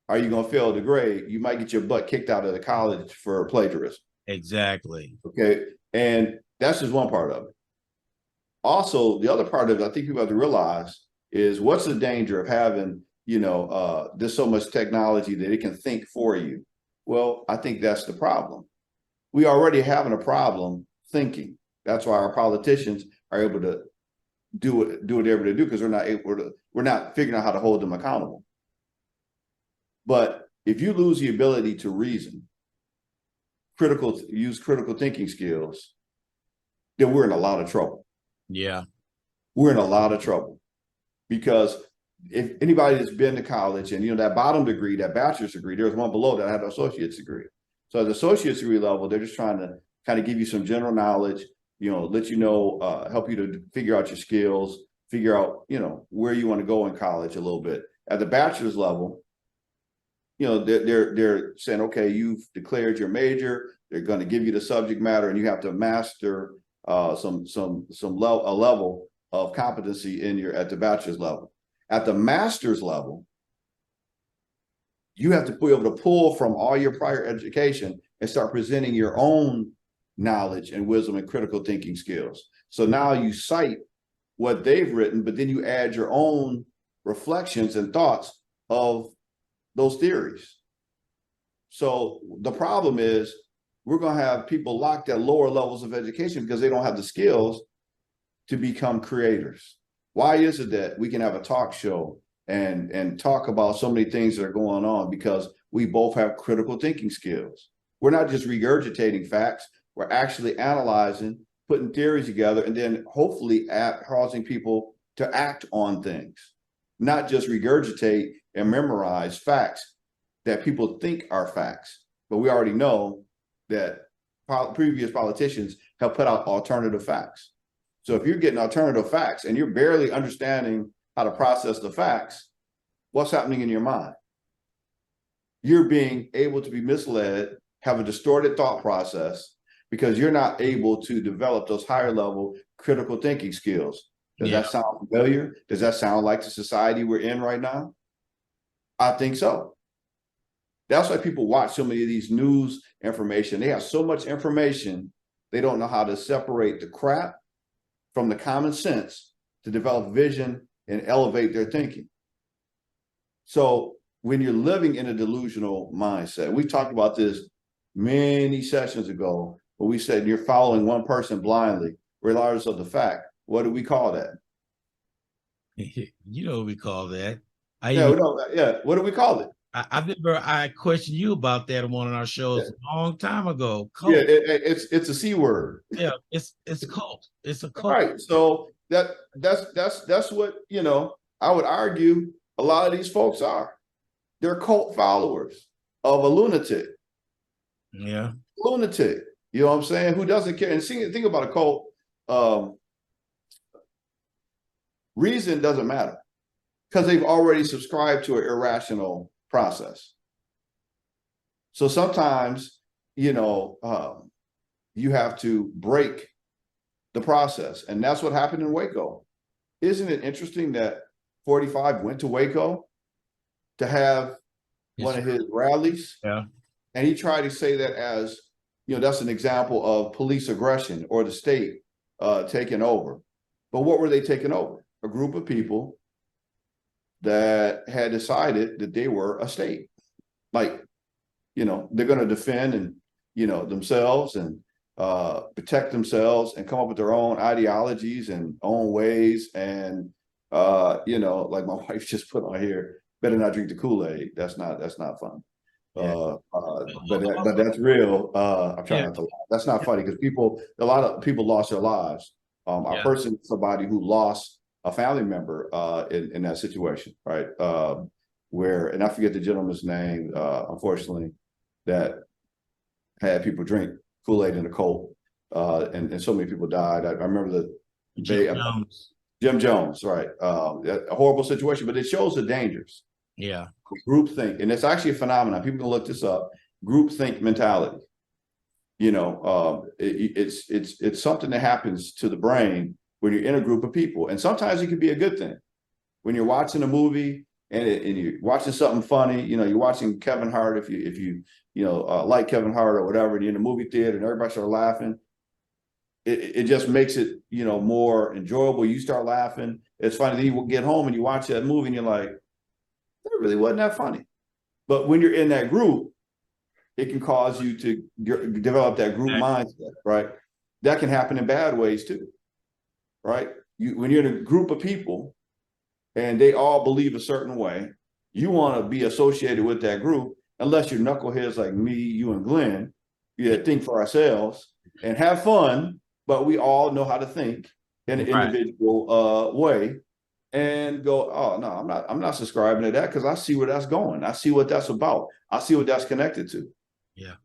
are you going to fail the grade, you might get your butt kicked out of the college for plagiarism. Exactly. Okay. And that's just one part of it. Also, the other part of it, I think people have to realize, is what's the danger of having, there's so much technology that it can think for you. Well, I think that's the problem. We already having a problem thinking. That's why our politicians are able to do what they're able to do, because we're not figuring out how to hold them accountable. But if you lose the ability to reason, use critical thinking skills, then we're in a lot of trouble. Yeah. We're in a lot of trouble, because if anybody that's been to college and, that bottom degree, that bachelor's degree, there's one below that had an associate's degree. So at the associate's degree level, they're just trying to kind of give you some general knowledge, let you know, help you to figure out your skills, figure out, where you want to go in college a little bit. At the bachelor's level, they're saying, okay, you've declared your major. They're going to give you the subject matter, and you have to master a level of competency at the bachelor's level. At the master's level, you have to be able to pull from all your prior education and start presenting your own knowledge and wisdom and critical thinking skills. So now you cite what they've written, but then you add your own reflections and thoughts of those theories. So the problem is we're going to have people locked at lower levels of education because they don't have the skills to become creators. Why is it that we can have a talk show and talk about so many things that are going on? Because we both have critical thinking skills. We're not just regurgitating facts. We're actually analyzing putting theories together, and then hopefully causing people to act on things, not just regurgitate and memorize facts that people think are facts. But we already know that previous politicians have put out alternative facts. So if you're getting alternative facts and you're barely understanding how to process the facts, what's happening in your mind? You're being able to be misled, have a distorted thought process, because you're not able to develop those higher level critical thinking skills. Does that sound familiar? Does that sound like the society we're in right now? I think so. That's why people watch so many of these news information. They have so much information, they don't know how to separate the crap from the common sense to develop vision and elevate their thinking. So when you're living in a delusional mindset, we talked about this many sessions ago, where we said you're following one person blindly, regardless of the fact. What do we call that? You know what we call that. What do we call it? I questioned you about that on one of our shows a long time ago. Cult. Yeah, it's a C word. Yeah, it's cult. It's a cult. Right. So that's what, you know, I would argue a lot of these folks are. They're cult followers of a lunatic. Yeah. Lunatic. You know what I'm saying? Who doesn't care? And think about a cult. Reason doesn't matter, because they've already subscribed to an irrational process. So sometimes, you know, you have to break the process. And that's what happened in Waco. Isn't it interesting that 45 went to Waco to have one of his rallies? Yeah. And he tried to say that as, you know, that's an example of police aggression or the state taking over. But what were they taking over? A group of people that had decided that they were a state. Like, you know, they're going to defend and, you know, themselves and protect themselves and come up with their own ideologies and own ways. And, you know, like my wife just put on here, better not drink the Kool-Aid. That's not fun. Yeah. But that's real. I'm trying not to laugh. That's not funny, because a lot of people lost their lives. Our person is somebody who lost a family member in that situation, right? And I forget the gentleman's name, unfortunately, that had people drink Kool-Aid in the cold, and so many people died. I remember Jim Jones, right? A horrible situation, but it shows the dangers. Yeah. Groupthink, and it's actually a phenomenon. People can look this up. Groupthink mentality. You know, it's something that happens to the brain when you're in a group of people, and sometimes it can be a good thing. When you're watching a movie and you're watching something funny, you know, you're watching Kevin Hart. If you like Kevin Hart or whatever, and you're in a movie theater and everybody starts laughing, it just makes it, you know, more enjoyable. You start laughing. It's funny. Then you get home and you watch that movie and you're like, that really wasn't that funny. But when you're in that group, it can cause you to develop that group mindset, right? That can happen in bad ways too, right? When you're in a group of people and they all believe a certain way, you want to be associated with that group, unless you're knuckleheads like me, you, and Glenn. You think for ourselves and have fun, but we all know how to think in an individual way. And go, oh no, I'm not subscribing to that, because I see where that's going. I see what that's about. I see what that's connected to. Yeah.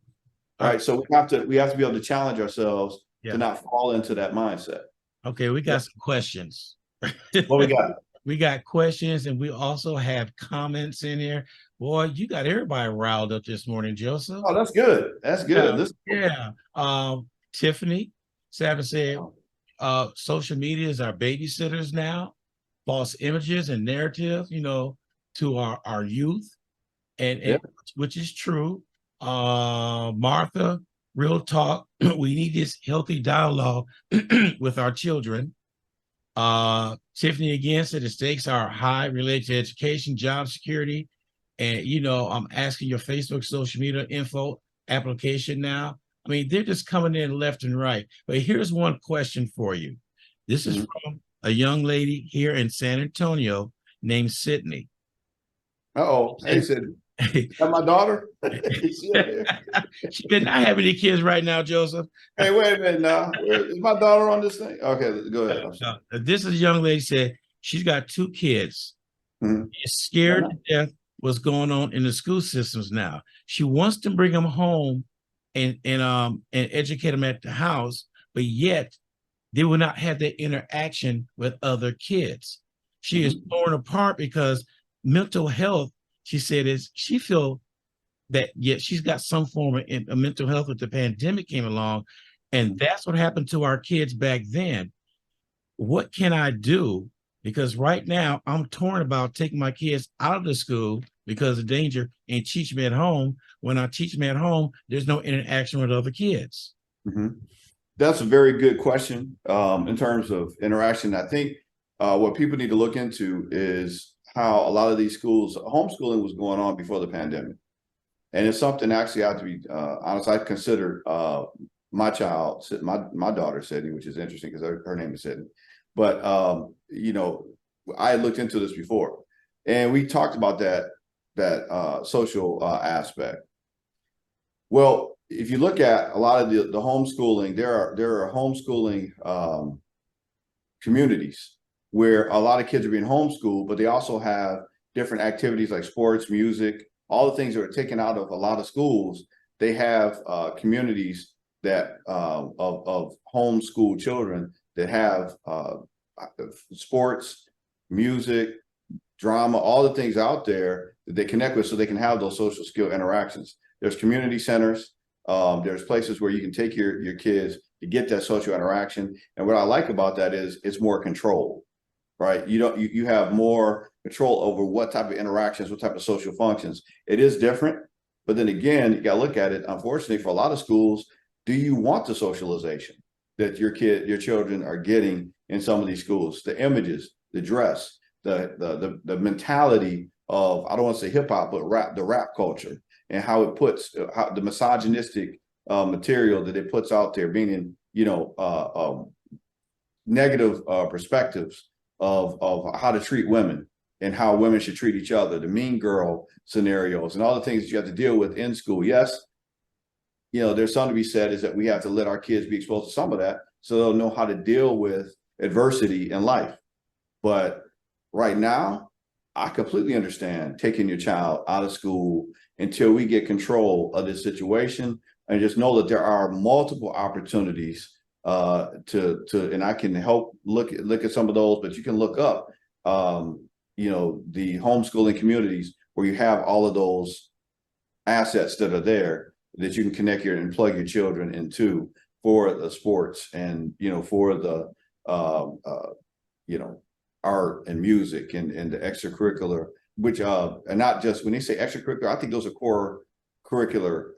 All right. So we have to be able to challenge ourselves to not fall into that mindset. Okay, we got some questions. What we got? We got questions, and we also have comments in here. Boy, you got everybody riled up this morning, Joseph. Oh, that's good. That's good. Tiffany Savin said, social media is our babysitters now. False images and narrative, you know, to our youth, and which is true. Martha, real talk. We need this healthy dialogue with our children. Tiffany again said the stakes are high related to education, job security, and you know, I'm asking your Facebook, social media info application now. I mean, they're just coming in left and right. But here's one question for you. This is from a young lady here in San Antonio named Sydney. Hey, Sydney. That my daughter? Is she up there? She did not have any kids right now, Joseph. Hey, wait a minute now. Where is my daughter on this thing? Okay, go ahead. I'm sorry. This is a young lady said she's got two kids. Mhm. She's I scared know. to death what's going on in the school systems now. She wants to bring them home and educate them at the house, but yet they will not have that interaction with other kids. She is Mhm. torn apart because mental health, she said, is she feel that yet she's got some form of mental health with the pandemic came along, and Mhm. that's what happened to our kids back then. What can I do? Because right now I'm torn about taking my kids out of the school because of danger and teach them at home. When I teach them at home, there's no interaction with other kids. Mhm. That's a very good question in terms of interaction. I think what people need to look into is how a lot of these schools, homeschooling was going on before the pandemic. And it's something actually I have to be honest, I consider my child, my daughter Sydney, which is interesting because her name is Sydney. But I had looked into this before, and we talked about that social aspect. Well, if you look at a lot of the homeschooling, there are homeschooling communities where a lot of kids are being homeschooled, but they also have different activities like sports, music, all the things that are taken out of a lot of schools. They have communities that of homeschool children that have sports, music, drama, all the things out there that they connect with so they can have those social skill interactions. There's community centers. There's places where you can take your kids to get that social interaction. And what I like about that is it's more control, right? You have more control over what type of interactions, what type of social functions. It is different, but then again, you got to look at it. Unfortunately, for a lot of schools, do you want the socialization that your children are getting in some of these schools? The images, the dress, the mentality of, I don't want to say hip hop, but the rap culture and how it puts how the misogynistic material that it puts out there, meaning negative perspectives of how to treat women and how women should treat each other, the mean girl scenarios and all the things that you have to deal with in school. Yes, there's something to be said is that we have to let our kids be exposed to some of that so they'll know how to deal with adversity in life. But right now, I completely understand taking your child out of school until we get control of this situation, and just know that there are multiple opportunities and I can help look at some of those, but you can look up the homeschooling communities where you have all of those assets that are there that you can connect your and plug your children into for the sports and for the you know art and music and the extracurricular, which and not just when they say extracurricular, I think those are core curricular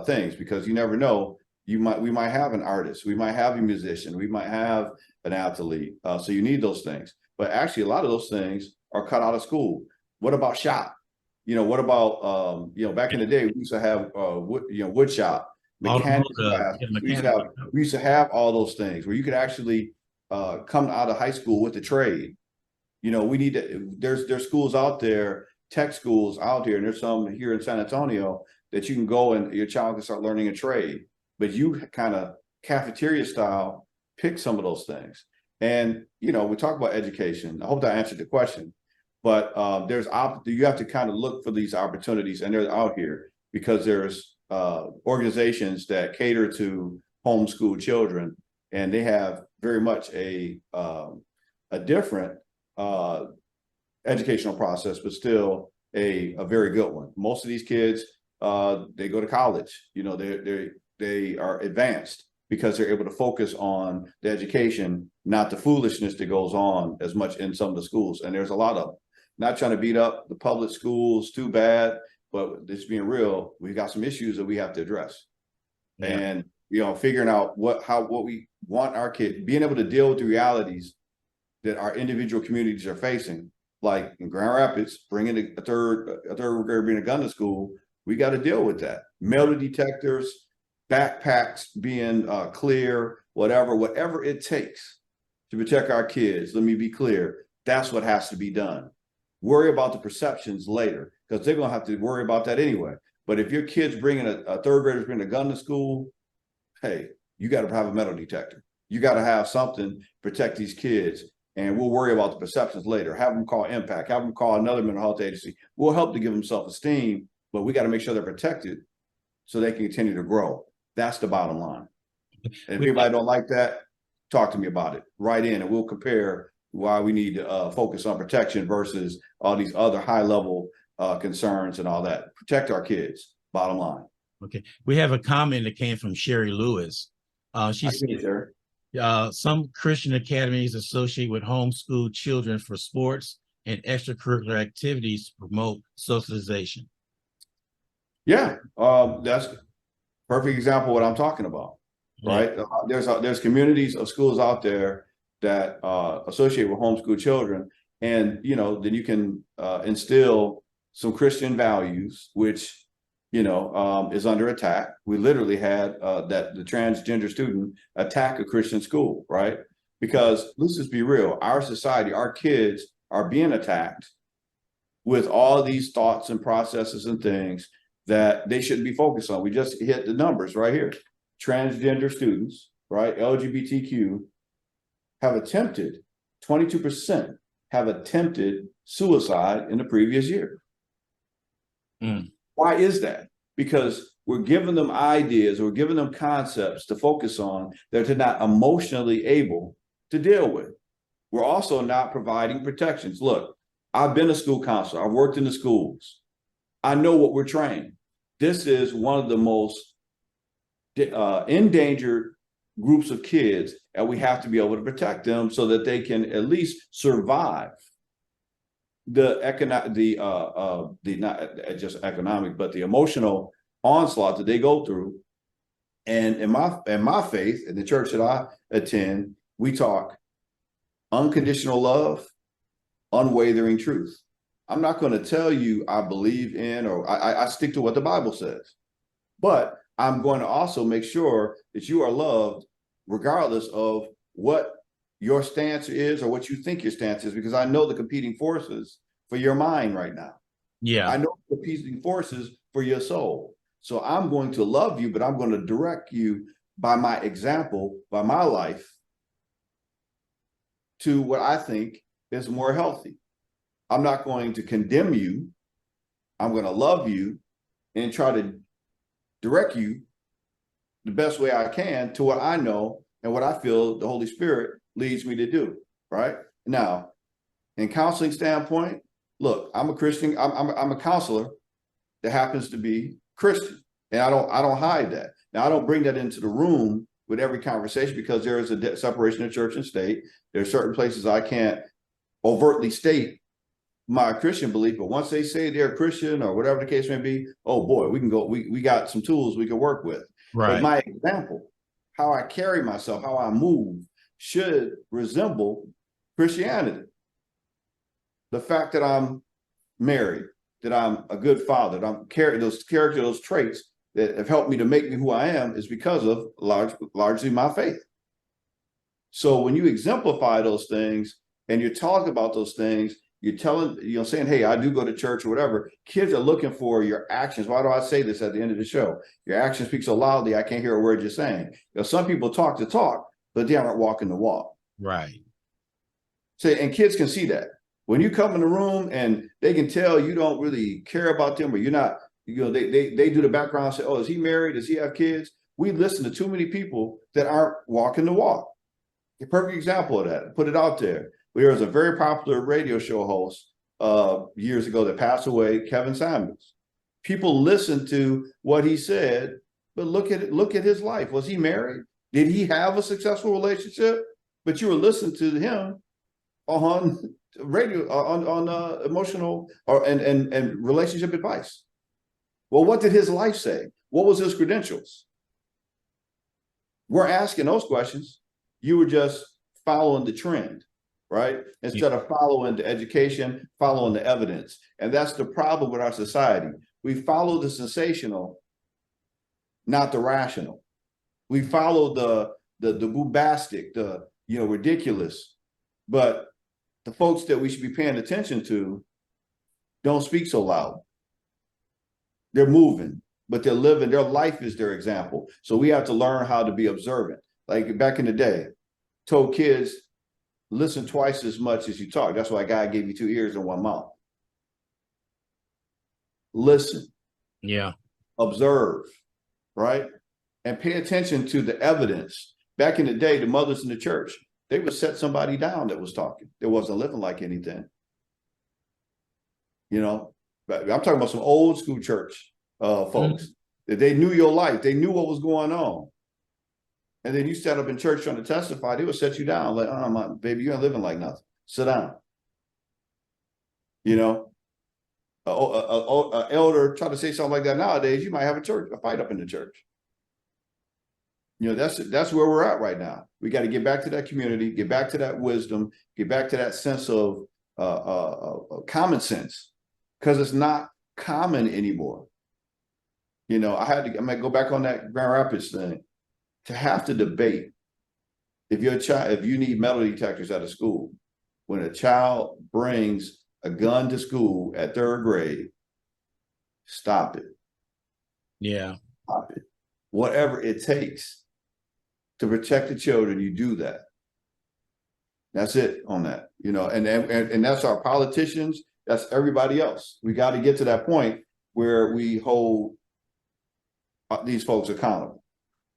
things, because you never know, we might have an artist, we might have a musician, we might have an athlete, so you need those things, but actually a lot of those things are cut out of school. What about shop? What about back in the day we used to have wood shop, mechanics Yeah, classes. mechanic. We used to have all those things where you could actually come out of high school with a trade. We need to, there's schools out there, tech schools out there, and there's some here in San Antonio that you can go and your child can start learning a trade, but you kind of cafeteria style pick some of those things. And we talk about education. I hope that answered the question, but you have to kind of look for these opportunities, and they're out here because there's organizations that cater to homeschool children, and they have very much a different educational process, but still a very good one. Most of these kids, they go to college. They are advanced because they're able to focus on the education, not the foolishness that goes on as much in some of the schools. And there's a lot of them. Not trying to beat up the public schools too bad, but just being real, we've got some issues that we have to address. Yeah. And figuring out what we want our kids, being able to deal with the realities that our individual communities are facing, like in Grand Rapids, bringing a third grader bringing a gun to school. We got to deal with that. Metal detectors, backpacks being clear, whatever it takes to protect our kids. Let me be clear. That's what has to be done. Worry about the perceptions later. because they're going to have to worry about that anyway. But if your kid's bringing a third grader's bringing a gun to school, hey, you got to have a metal detector. You got to have something to protect these kids. And we'll worry about the perceptions later. Have them call Impact. Have them call another mental health agency. We'll help to give them self-esteem, but we got to make sure they're protected so they can continue to grow. That's the bottom line. And if anybody don't like that, talk to me about it. Write in and we'll compare why we need to focus on protection versus all these other high-level concerns and all that. Protect our kids, bottom line. Okay. We have a comment that came from Sherry Lewis. She said, some Christian academies associate with homeschool children for sports and extracurricular activities to promote socialization. Yeah, that's a perfect example of what I'm talking about, right? Yeah. There's communities of schools out there that associate with homeschool children, and then you can instill some Christian values, which is under attack. We literally had that the transgender student attack a Christian school, right? Because let's just be real, our society, our kids are being attacked with all these thoughts and processes and things that they shouldn't be focused on. We just hit the numbers right here. Transgender students, right? LGBTQ have attempted, 22% have attempted suicide in the previous year. Why is that? Because we're giving them ideas, we're giving them concepts to focus on that they're not emotionally able to deal with. We're also not providing protections. Look, I've been a school counselor. I've worked in the schools. I know what we're trained. This is one of the most endangered groups of kids, and we have to be able to protect them so that they can at least survive the not just economic, but the emotional onslaught that they go through. And in my faith, in the church that I attend, we talk unconditional love, unwavering truth. I'm not going to tell you I believe in, or I stick to what the Bible says, but I'm going to also make sure that you are loved regardless of what your stance is or what you think your stance is, because I know the competing forces for your mind right now. Yeah. I know the competing forces for your soul. So I'm going to love you, but I'm going to direct you by my example, by my life, to what I think is more healthy. I'm not going to condemn you. I'm going to love you and try to direct you the best way I can to what I know and what I feel the Holy Spirit leads me to do, right? Now, in counseling standpoint, look, I'm a Christian. I'm a counselor that happens to be Christian, and I don't hide that. Now, I don't bring that into the room with every conversation because there is a separation of church and state. There are certain places I can't overtly state my Christian belief, but once they say they're Christian or whatever the case may be, oh boy, we can go. We got some tools we can work with. Right. But my example, how I carry myself, how I move, should resemble Christianity. The fact that I'm married, that I'm a good father, that I'm carrying those traits that have helped me to make me who I am is because of largely my faith. So when you exemplify those things and you talk about those things, you're telling, saying, hey, I do go to church or whatever. Kids are looking for your actions. Why do I say this at the end of the show? Your actions speak so loudly, I can't hear a word you're saying. Some people talk the talk, but they aren't walking the walk. Right. And kids can see that. When you come in the room and they can tell you don't really care about them, or you're not, they do the background and say, oh, is he married? Does he have kids? We listen to too many people that aren't walking the walk. A perfect example of that. Put it out there. There was a very popular radio show host years ago that passed away, Kevin Samuels. People listened to what he said, but look at his life. Was he married? Did he have a successful relationship? But you were listening to him on radio, on emotional and relationship advice. Well, what did his life say? What was his credentials? We're asking those questions. You were just following the trend, right? Instead of following the education, following the evidence. And that's the problem with our society. We follow the sensational, not the rational. We follow the bombastic, the ridiculous. But the folks that we should be paying attention to don't speak so loud. They're moving, but they're living. Their life is their example. So we have to learn how to be observant. Like back in the day, told kids, listen twice as much as you talk. That's why God gave you 2 ears and 1 mouth. Listen, Yeah. observe, right? And pay attention to the evidence. Back in the day, the mothers in the church, they would set somebody down that was talking. That wasn't living like anything. You know, but I'm talking about some old school church folks that they knew your life. They knew what was going on. And then you sat up in church trying to testify, they would set you down like, oh, my baby, you ain't living like nothing. Sit down. You know, a elder try to say something like that nowadays, you might have a fight up in the church. You know, that's where we're at right now. We got to get back to that community, get back to that wisdom, get back to that sense of common sense, because it's not common anymore. You know, I'm gonna go back on that Grand Rapids thing. To have to debate if you need metal detectors at a school, when a child brings a gun to school at 3rd grade, stop it. Yeah. Stop it. Whatever it takes to protect the children, you do that. That's it on that, you know, and that's our politicians. That's everybody else. We got to get to that point where we hold these folks accountable.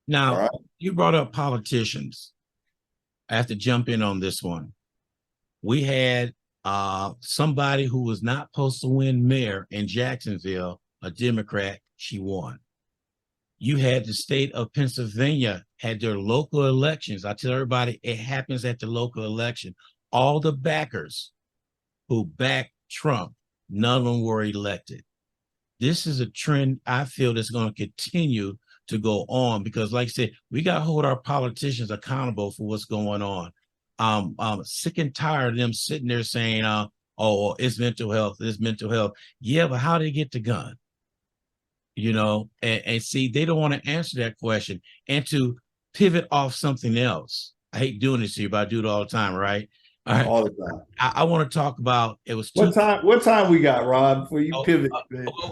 Now, right? you brought up politicians. I have to jump in on this one. We had somebody who was not supposed to win mayor in Jacksonville, a Democrat. She won. You had the state of Pennsylvania had their local elections. I tell everybody it happens at the local election. All the backers who backed Trump, none of them were elected. This is a trend I feel that's going to continue to go on because, like I said, we got to hold our politicians accountable for what's going on. Sick and tired of them sitting there saying, "Oh, it's mental health. It's mental health." Yeah, but how did they get the gun? You know, and see, they don't want to answer that question and to pivot off something else. I hate doing this to you, but I do it all the time, right? All right. All the time. I want to talk about it was What time we got, Rob, before you pivot?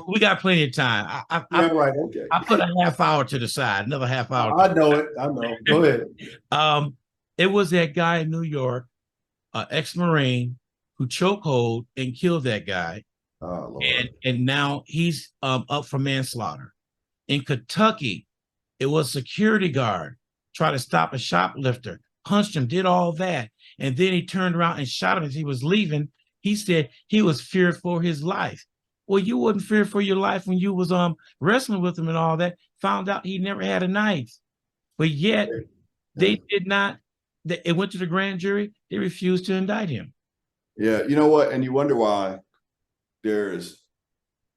We got plenty of time. Yeah, right. Okay. I put a half hour to the side, another half hour. I know it. I know. Go ahead. It was that guy in New York, ex-Marine, who chokehold and killed that guy. Oh, Lord. And now he's up for manslaughter. In Kentucky, it was security guard tried to stop a shoplifter, punched him, did all that, and then he turned around and shot him as he was leaving. He said he was feared for his life. Well, you wasn't feared for your life when you was wrestling with him and all that. Found out he never had a knife, but yet they did not. It went to the grand jury. They refused to indict him. Yeah, you know what? And you wonder why there's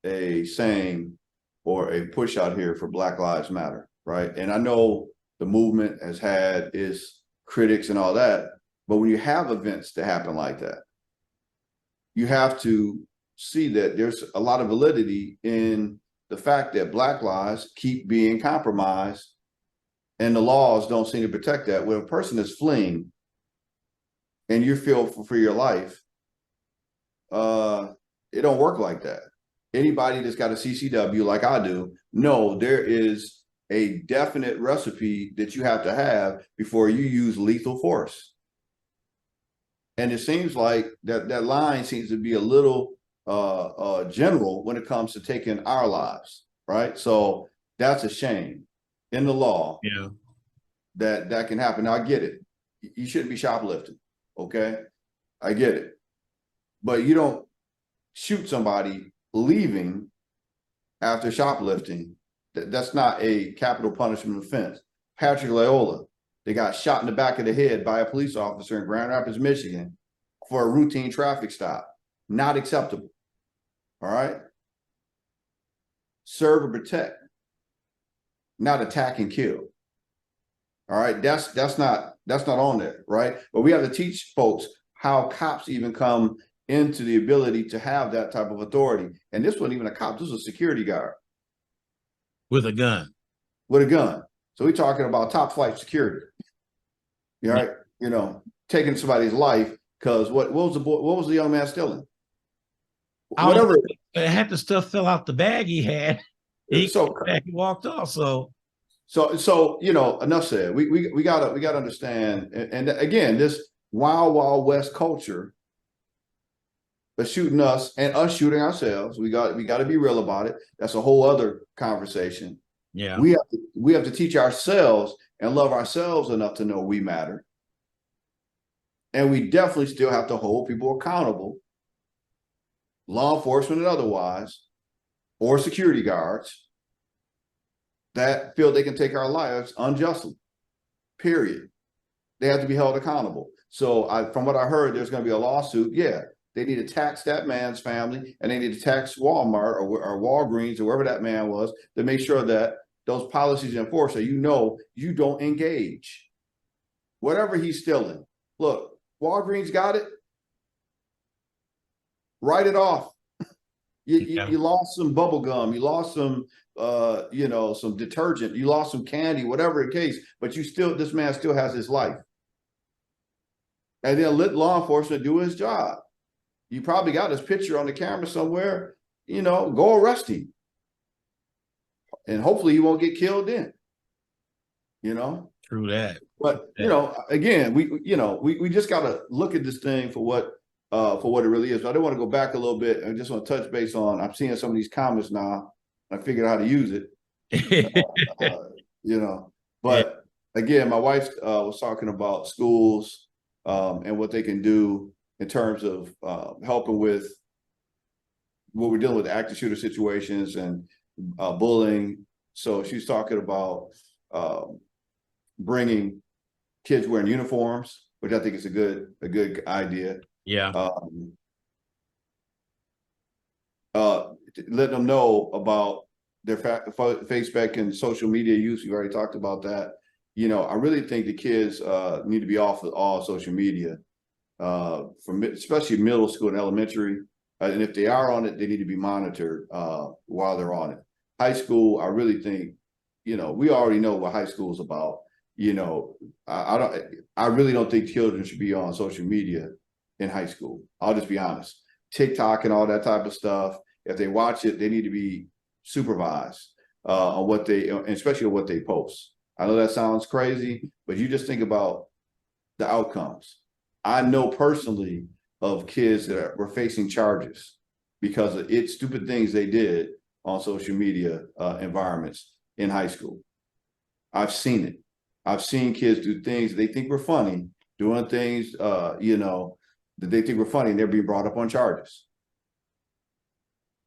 a saying or a push out here for Black Lives Matter, right? And I know the movement has had its critics and all that, but when you have events that happen like that, you have to see that there's a lot of validity in the fact that Black lives keep being compromised and the laws don't seem to protect that. When a person is fleeing and you feel for your life, it don't work like that. Anybody that's got a CCW like I do, know there is a definite recipe that you have to have before you use lethal force. And it seems like that line seems to be a little general when it comes to taking our lives, right? So that's a shame in the law. Yeah, that can happen. Now I get it. You shouldn't be shoplifting, okay? I get it. But you don't shoot somebody leaving after shoplifting. That's not a capital punishment offense. Patrick Loyola, they got shot in the back of the head by a police officer in Grand Rapids, Michigan for a routine traffic stop. Not acceptable. All right? Serve and protect, not attack and kill. All right, that's not on there, right? But we have to teach folks how cops even come into the ability to have that type of authority. And this wasn't even a cop, this was a security guard. with a gun. With a gun. So we're talking about top flight security. All right, you know, taking somebody's life because what was the young man stealing? Whatever. Half the stuff fell out the bag he had. He So came back, he walked off. So enough said. We gotta understand. And again, this wild west culture of shooting us and us shooting ourselves. We got to be real about it. That's a whole other conversation. yeah, We have to teach ourselves and love ourselves enough to know we matter. And we definitely still have to hold people accountable, law enforcement and otherwise, or security guards that feel they can take our lives unjustly. Period. They have to be held accountable. So from what I heard, there's going to be a lawsuit. Yeah, they need to tax that man's family, and they need to tax Walmart or Walgreens or wherever that man was to make sure that those policies are enforced. So you don't engage. Whatever he's stealing. Look, Walgreens got it. Write it off. You lost some bubble gum. You lost some some detergent. You lost some candy, whatever the case. But this man still has his life. And then let law enforcement do his job. You probably got his picture on the camera somewhere. Go arrest him. And hopefully he won't get killed then. True that. But again, we just got to look at this thing for what it really is. But I do want to go back a little bit. I just want to touch base on. I'm seeing some of these comments now. I figured out how to use it. But again, my wife was talking about schools and what they can do in terms of helping with what we're dealing with, active shooter situations and bullying. So she's talking about bringing kids wearing uniforms, which I think is a good idea. Yeah. Let them know about their Facebook and social media use. We already talked about that. I really think the kids need to be off of all social media, especially middle school and elementary. And if they are on it, they need to be monitored while they're on it. High school, I really think, we already know what high school is about. I really don't think children should be on social media in high school. I'll just be honest. TikTok and all that type of stuff. If they watch it, they need to be supervised on especially on what they post. I know that sounds crazy, but you just think about the outcomes. I know personally of kids that were facing charges because of stupid things they did on social media environments in high school. I've seen it. I've seen kids do things they think were funny, doing things, that they think were funny, and they're being brought up on charges.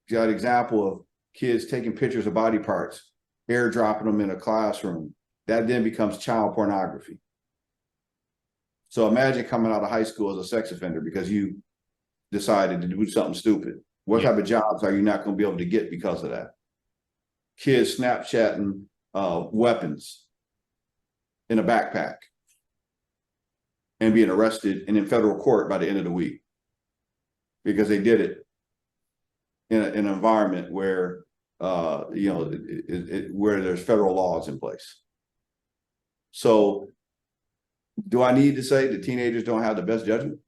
You got an example of kids taking pictures of body parts, airdropping them in a classroom. That then becomes child pornography. So imagine coming out of high school as a sex offender because you decided to do something stupid. What type of jobs are you not going to be able to get because of that? Kids Snapchatting weapons in a backpack and being arrested and in federal court by the end of the week because they did it in an environment where where there's federal laws in place. So do I need to say that teenagers don't have the best judgment?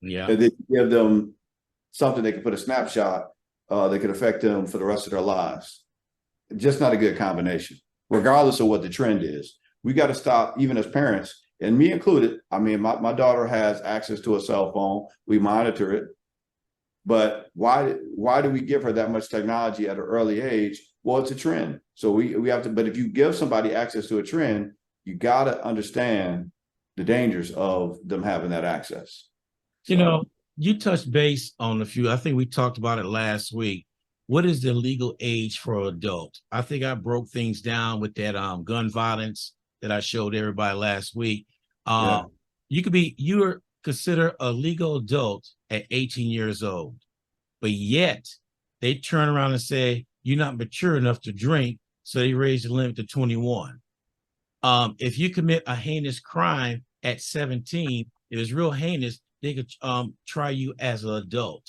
Yeah. That they give them something they can put a snapshot that could affect them for the rest of their lives. Just not a good combination, regardless of what the trend is. We got to stop, even as parents, and me included. I mean, my daughter has access to a cell phone. We monitor it. But why do we give her that much technology at an early age? Well, it's a trend. So we have to, but if you give somebody access to a trend, you got to understand the dangers of them having that access. So, you touched base on a few. I think we talked about it last week. What is the legal age for adult? I think I broke things down with that gun violence that I showed everybody last week. You're considered a legal adult at 18 years old, but yet they turn around and say you're not mature enough to drink, so they raise the limit to 21. If you commit a heinous crime at 17, if it's real heinous, they could try you as an adult.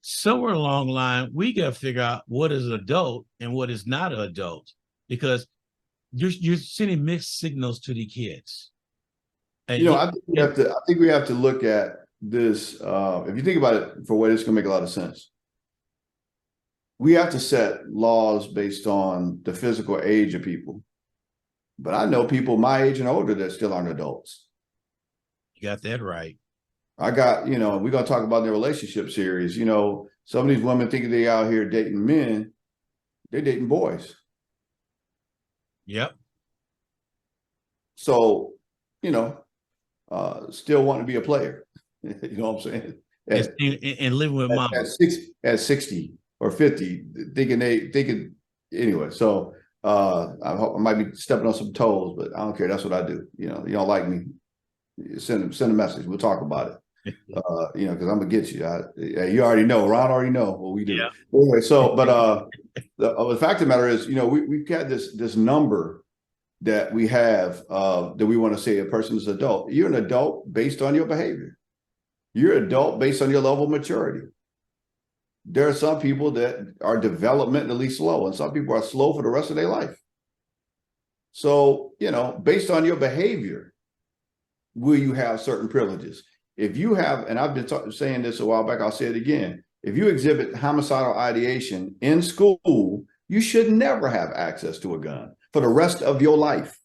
Somewhere along the line, we got to figure out what is an adult and what is not an adult, because you're sending mixed signals to the kids. And I think we have to look at this. If you think about it for a way, it's going to make a lot of sense. we have to set laws based on the physical age of people. But I know people my age and older that still aren't adults. You got that right. I got, we're going to talk about the relationship series. Some of these women think they out here dating men, they're dating boys. Yep. So, still want to be a player. You know what I'm saying? And living with mama. At 60 or 50, thinking anyway. So I might be stepping on some toes, but I don't care. That's what I do. You don't like me, send a message. We'll talk about it. Because I'm gonna get you. You already know. Ron already know what we do. Yeah. Anyway, so the fact of the matter is, we've got this number that we have that we want to say a person is adult. You're an adult based on your behavior. You're an adult based on your level of maturity. There are some people that are developmentally slow, and some people are slow for the rest of their life. So, based on your behavior, will you have certain privileges? If you have, and I've been saying this a while back, I'll say it again. If you exhibit homicidal ideation in school, you should never have access to a gun for the rest of your life.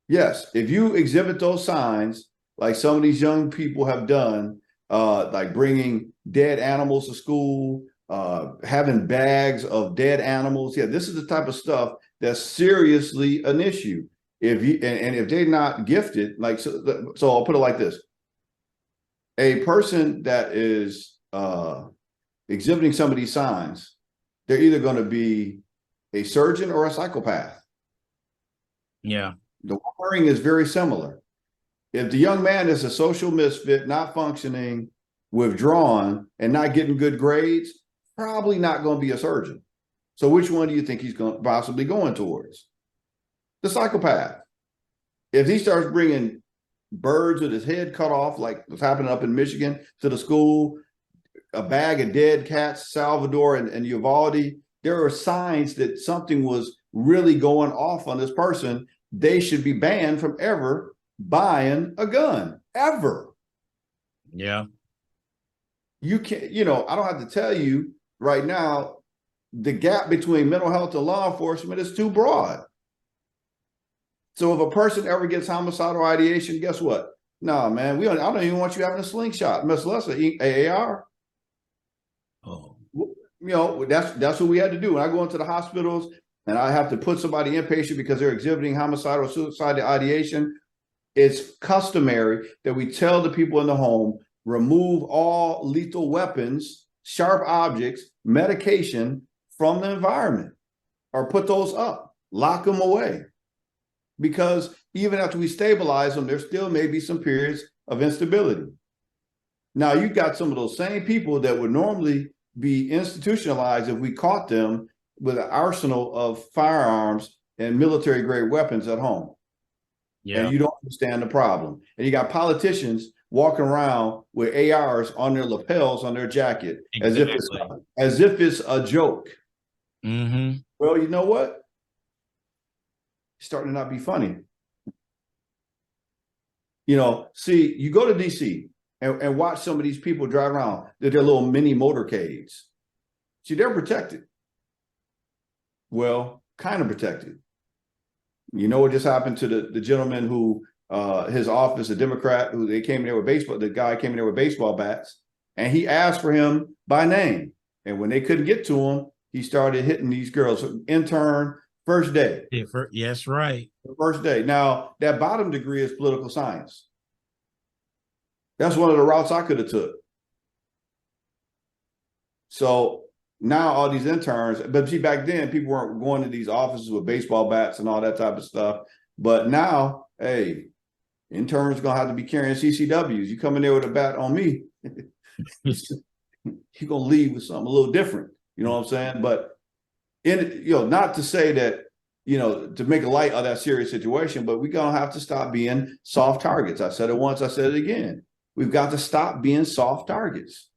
Yes, if you exhibit those signs, like some of these young people have done, like bringing dead animals to school, having bags of dead animals. Yeah, this is the type of stuff that's seriously an issue. If you and if they're not gifted, like so I'll put it like this: a person that is exhibiting some of these signs, they're either going to be a surgeon or a psychopath. Yeah. The wiring is very similar. If the young man is a social misfit, not functioning, withdrawn, and not getting good grades, probably not going to be a surgeon. So which one do you think he's possibly going towards? The psychopath. If he starts bringing birds with his head cut off, like what's happening up in Michigan, to the school, a bag of dead cats, Salvador and Uvalde, there are signs that something was really going off on this person. They should be banned from ever buying a gun, ever. Yeah. You can't, I don't have to tell you right now, the gap between mental health and law enforcement is too broad. So if a person ever gets homicidal ideation, guess what? No, man, I don't even want you having a slingshot, much less an AAR. Oh. That's what we had to do. When I go into the hospitals and I have to put somebody inpatient because they're exhibiting homicidal suicidal ideation, it's customary that we tell the people in the home, remove all lethal weapons, sharp objects, medication from the environment, or put those up, lock them away. Because even after we stabilize them, there still may be some periods of instability. Now, you've got some of those same people that would normally be institutionalized if we caught them with an arsenal of firearms and military grade weapons at home. Yeah. And you don't understand the problem. And you got politicians walking around with ARs on their lapels on their jacket, exactly, as if it's a joke. Mm-hmm. Well, you know what? It's starting to not be funny. See, you go to DC and watch some of these people drive around. They're their little mini motorcades. See, they're protected. Well, kind of protected. You know what just happened to the gentleman who his office, a Democrat, who they came in there with baseball, the guy came in there with baseball bats, and he asked for him by name. And when they couldn't get to him, he started hitting these girls. Intern, first day. Yes, right. First day. Now, that bottom degree is political science. That's one of the routes I could have took. So now all these interns, but see, back then people weren't going to these offices with baseball bats and all that type of stuff. But now, hey, interns gonna have to be carrying CCWs. You come in there with a bat on me, you're gonna leave with something a little different. You know what I'm saying? But not to say that, to make a light of that serious situation, but we're gonna have to stop being soft targets. I said it once, I said it again. We've got to stop being soft targets.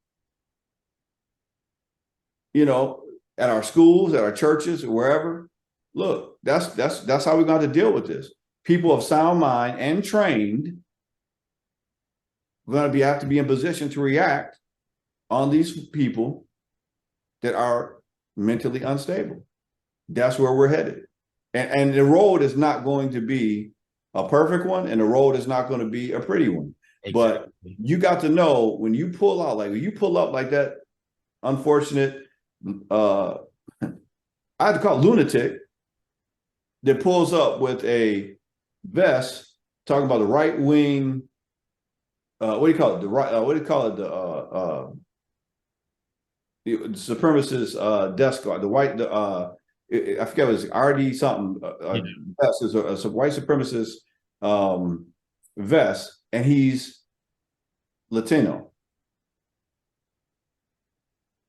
At our schools, at our churches, or wherever. Look, that's how we're going to deal with this. People of sound mind and trained are going to have to be in position to react on these people that are mentally unstable. That's where we're headed. And the road is not going to be a perfect one, and the road is not going to be a pretty one. Exactly. But you got to know when you pull out, like when you pull up like that unfortunate, I had to call it lunatic that pulls up with a vest talking about the right wing. What do you call it? The right. What do you call it? The supremacist desk guard. The white. I forget it was RD something. Yeah. Vest is a white supremacist vest, and he's Latino.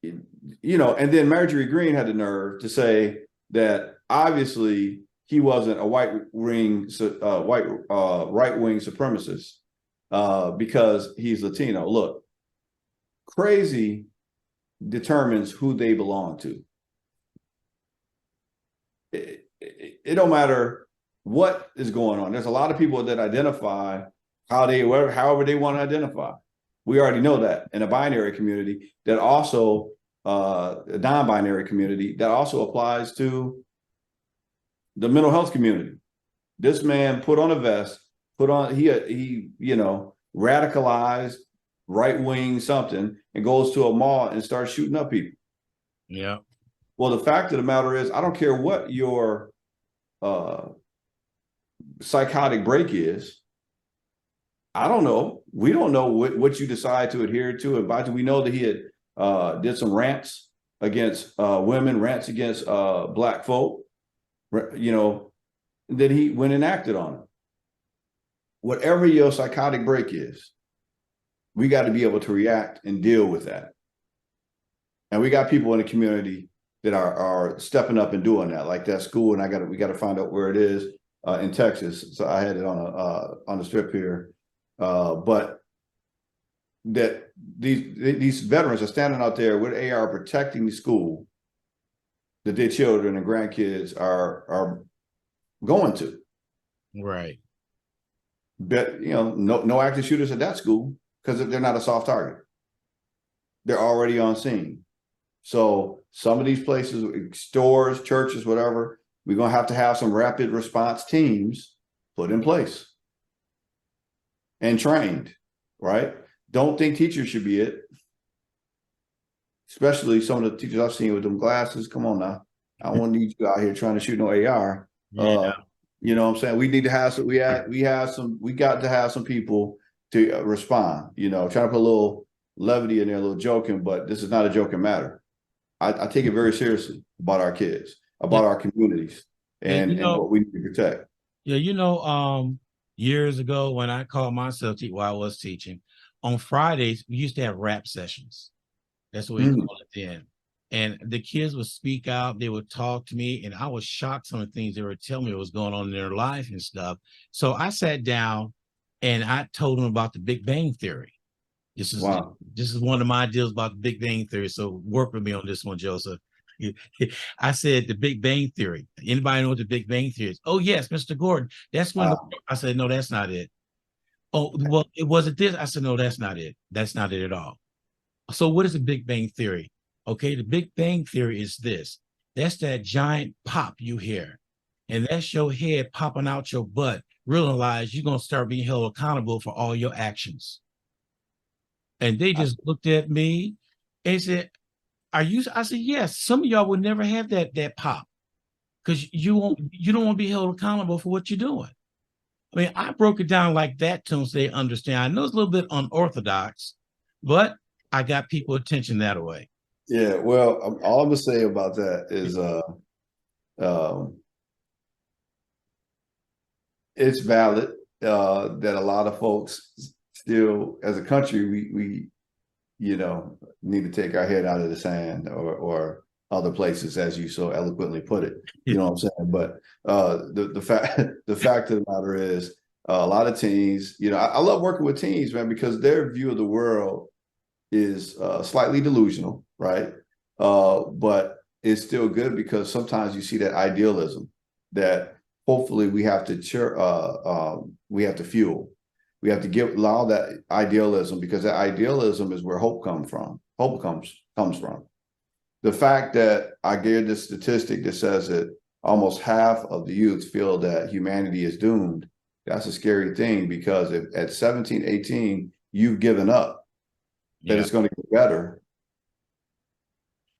You know, and then Marjorie Greene had the nerve to say that obviously he wasn't a right wing supremacist because he's Latino. Look, crazy determines who they belong to. It don't matter what is going on. There's a lot of people that identify however they want to identify. We already know that in a binary community that also a non-binary community that also applies to the mental health community. This man put on a vest, he radicalized right wing something and goes to a mall and starts shooting up people. Yeah. Well, the fact of the matter is, I don't care what your psychotic break is. I don't know. We don't know what you decide to adhere to. And by the way, we know that he had did some rants against women, rants against Black folk, that he went and acted on it. Whatever your psychotic break is, we got to be able to react and deal with that. And we got people in the community that are stepping up and doing that, like that school. And we got to find out where it is in Texas. So I had it on the strip here. But that these veterans are standing out there with AR protecting the school that their children and grandkids are going to. Right. But no active shooters at that school because they're not a soft target. They're already on scene. So some of these places, stores, churches, whatever, we're going to have some rapid response teams put in place and trained, right? Don't think teachers should be it. Especially some of the teachers I've seen with them glasses. Come on now. I don't want to need you out here trying to shoot no AR. Yeah. You know what I'm saying? We need to have some, we got to have some people to respond, trying to put a little levity in there, a little joking, but this is not a joking matter. I take it very seriously about our kids, about our communities, and what we need to protect. Yeah, years ago when I called myself while I was teaching, on Fridays, we used to have rap sessions. That's what we called it then. And the kids would speak out, they would talk to me, and I was shocked some of the things they were telling me what was going on in their life and stuff. So I sat down and I told them about the Big Bang Theory. This is one of my ideas about the Big Bang Theory. So work with me on this one, Joseph. I said the Big Bang Theory. Anybody know what the Big Bang Theory is? Oh, yes, Mr. Gordon. That's when I said, no, that's not it. Oh, well, it wasn't this. I said, no, that's not it. That's not it at all. So what is the Big Bang Theory? Okay, the Big Bang Theory is this. That's that giant pop you hear. And that's your head popping out your butt. Realize you're going to start being held accountable for all your actions. And they just looked at me and said, I said, yes, some of y'all would never have that pop because you don't want to be held accountable for what you're doing. I mean, I broke it down like that to them so they understand. I know it's a little bit unorthodox, but I got people attention that way. Yeah, well, all I'm gonna say about that is it's valid that a lot of folks still, as a country, we need to take our head out of the sand or other places, as you so eloquently put it. You know what I'm saying? But the fact of the matter is, a lot of teens, I love working with teens, man, because their view of the world is slightly delusional, right? But it's still good because sometimes you see that idealism that hopefully we have to fuel. We have to allow that idealism, because that idealism is where hope comes from. Hope comes from. The fact that I gave this statistic that says that almost half of the youth feel that humanity is doomed, that's a scary thing, because if at 17, 18, you've given up that Yeah. it's going to get better,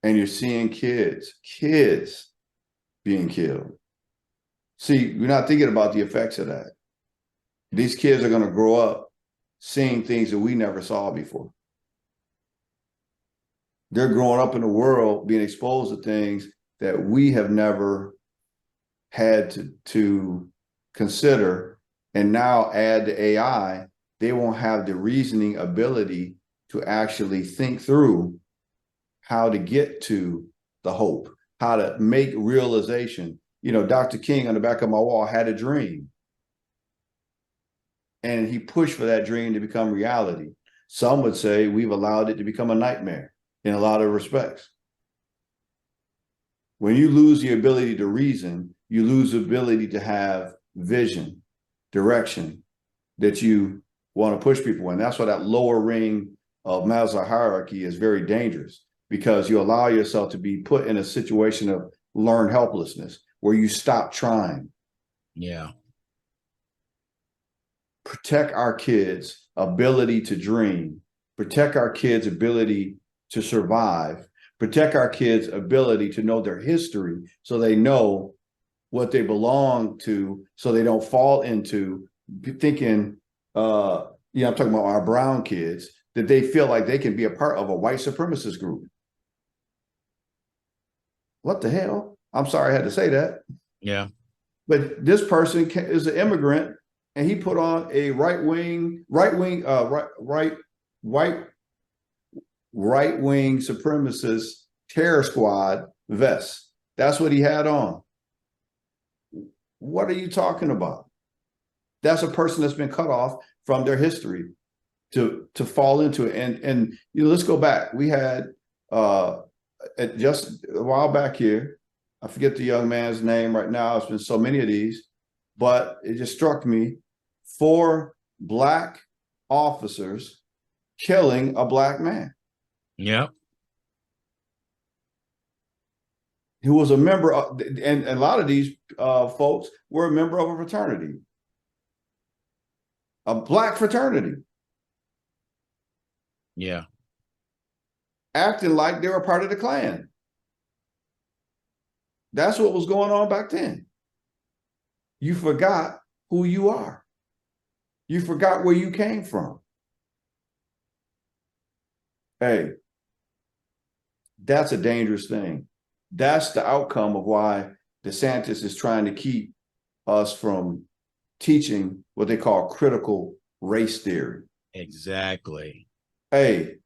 and you're seeing kids being killed. See, we're not thinking about the effects of that. These kids are going to grow up seeing things that we never saw before. They're growing up in the world being exposed to things that we have never had to consider. And now add the AI, they won't have the reasoning ability to actually think through how to get to the hope, how to make realization. You know, Dr. King on the back of my wall had a dream, and he pushed for that dream to become reality. Some would say we've allowed it to become a nightmare in a lot of respects. When you lose the ability to reason, you lose the ability to have vision, direction that you want to push people in. That's why that lower ring of Maslow hierarchy is very dangerous, because you allow yourself to be put in a situation of learned helplessness where you stop trying. Yeah. Protect our kids' ability to dream, protect our kids' ability to survive, protect our kids' ability to know their history so they know what they belong to, so they don't fall into thinking, I'm talking about our brown kids, that they feel like they can be a part of a white supremacist group. What the hell? I'm sorry I had to say that. Yeah. But this person is an immigrant, and he put on a right-wing supremacist terror squad vest. That's what he had on. What are you talking about? That's a person that's been cut off from their history to fall into it. And let's go back. We had just a while back here, I forget the young man's name right now. It's been so many of these, but it just struck me: 4 Black officers killing a Black man. Yeah. Who was a member of, and a lot of these folks were a member of a fraternity, a Black fraternity. Yeah. Acting like they were part of the Klan. That's what was going on back then. You forgot who you are. You forgot where you came from. Hey, that's a dangerous thing. That's the outcome of why DeSantis is trying to keep us from teaching what they call critical race theory. Exactly. Hey,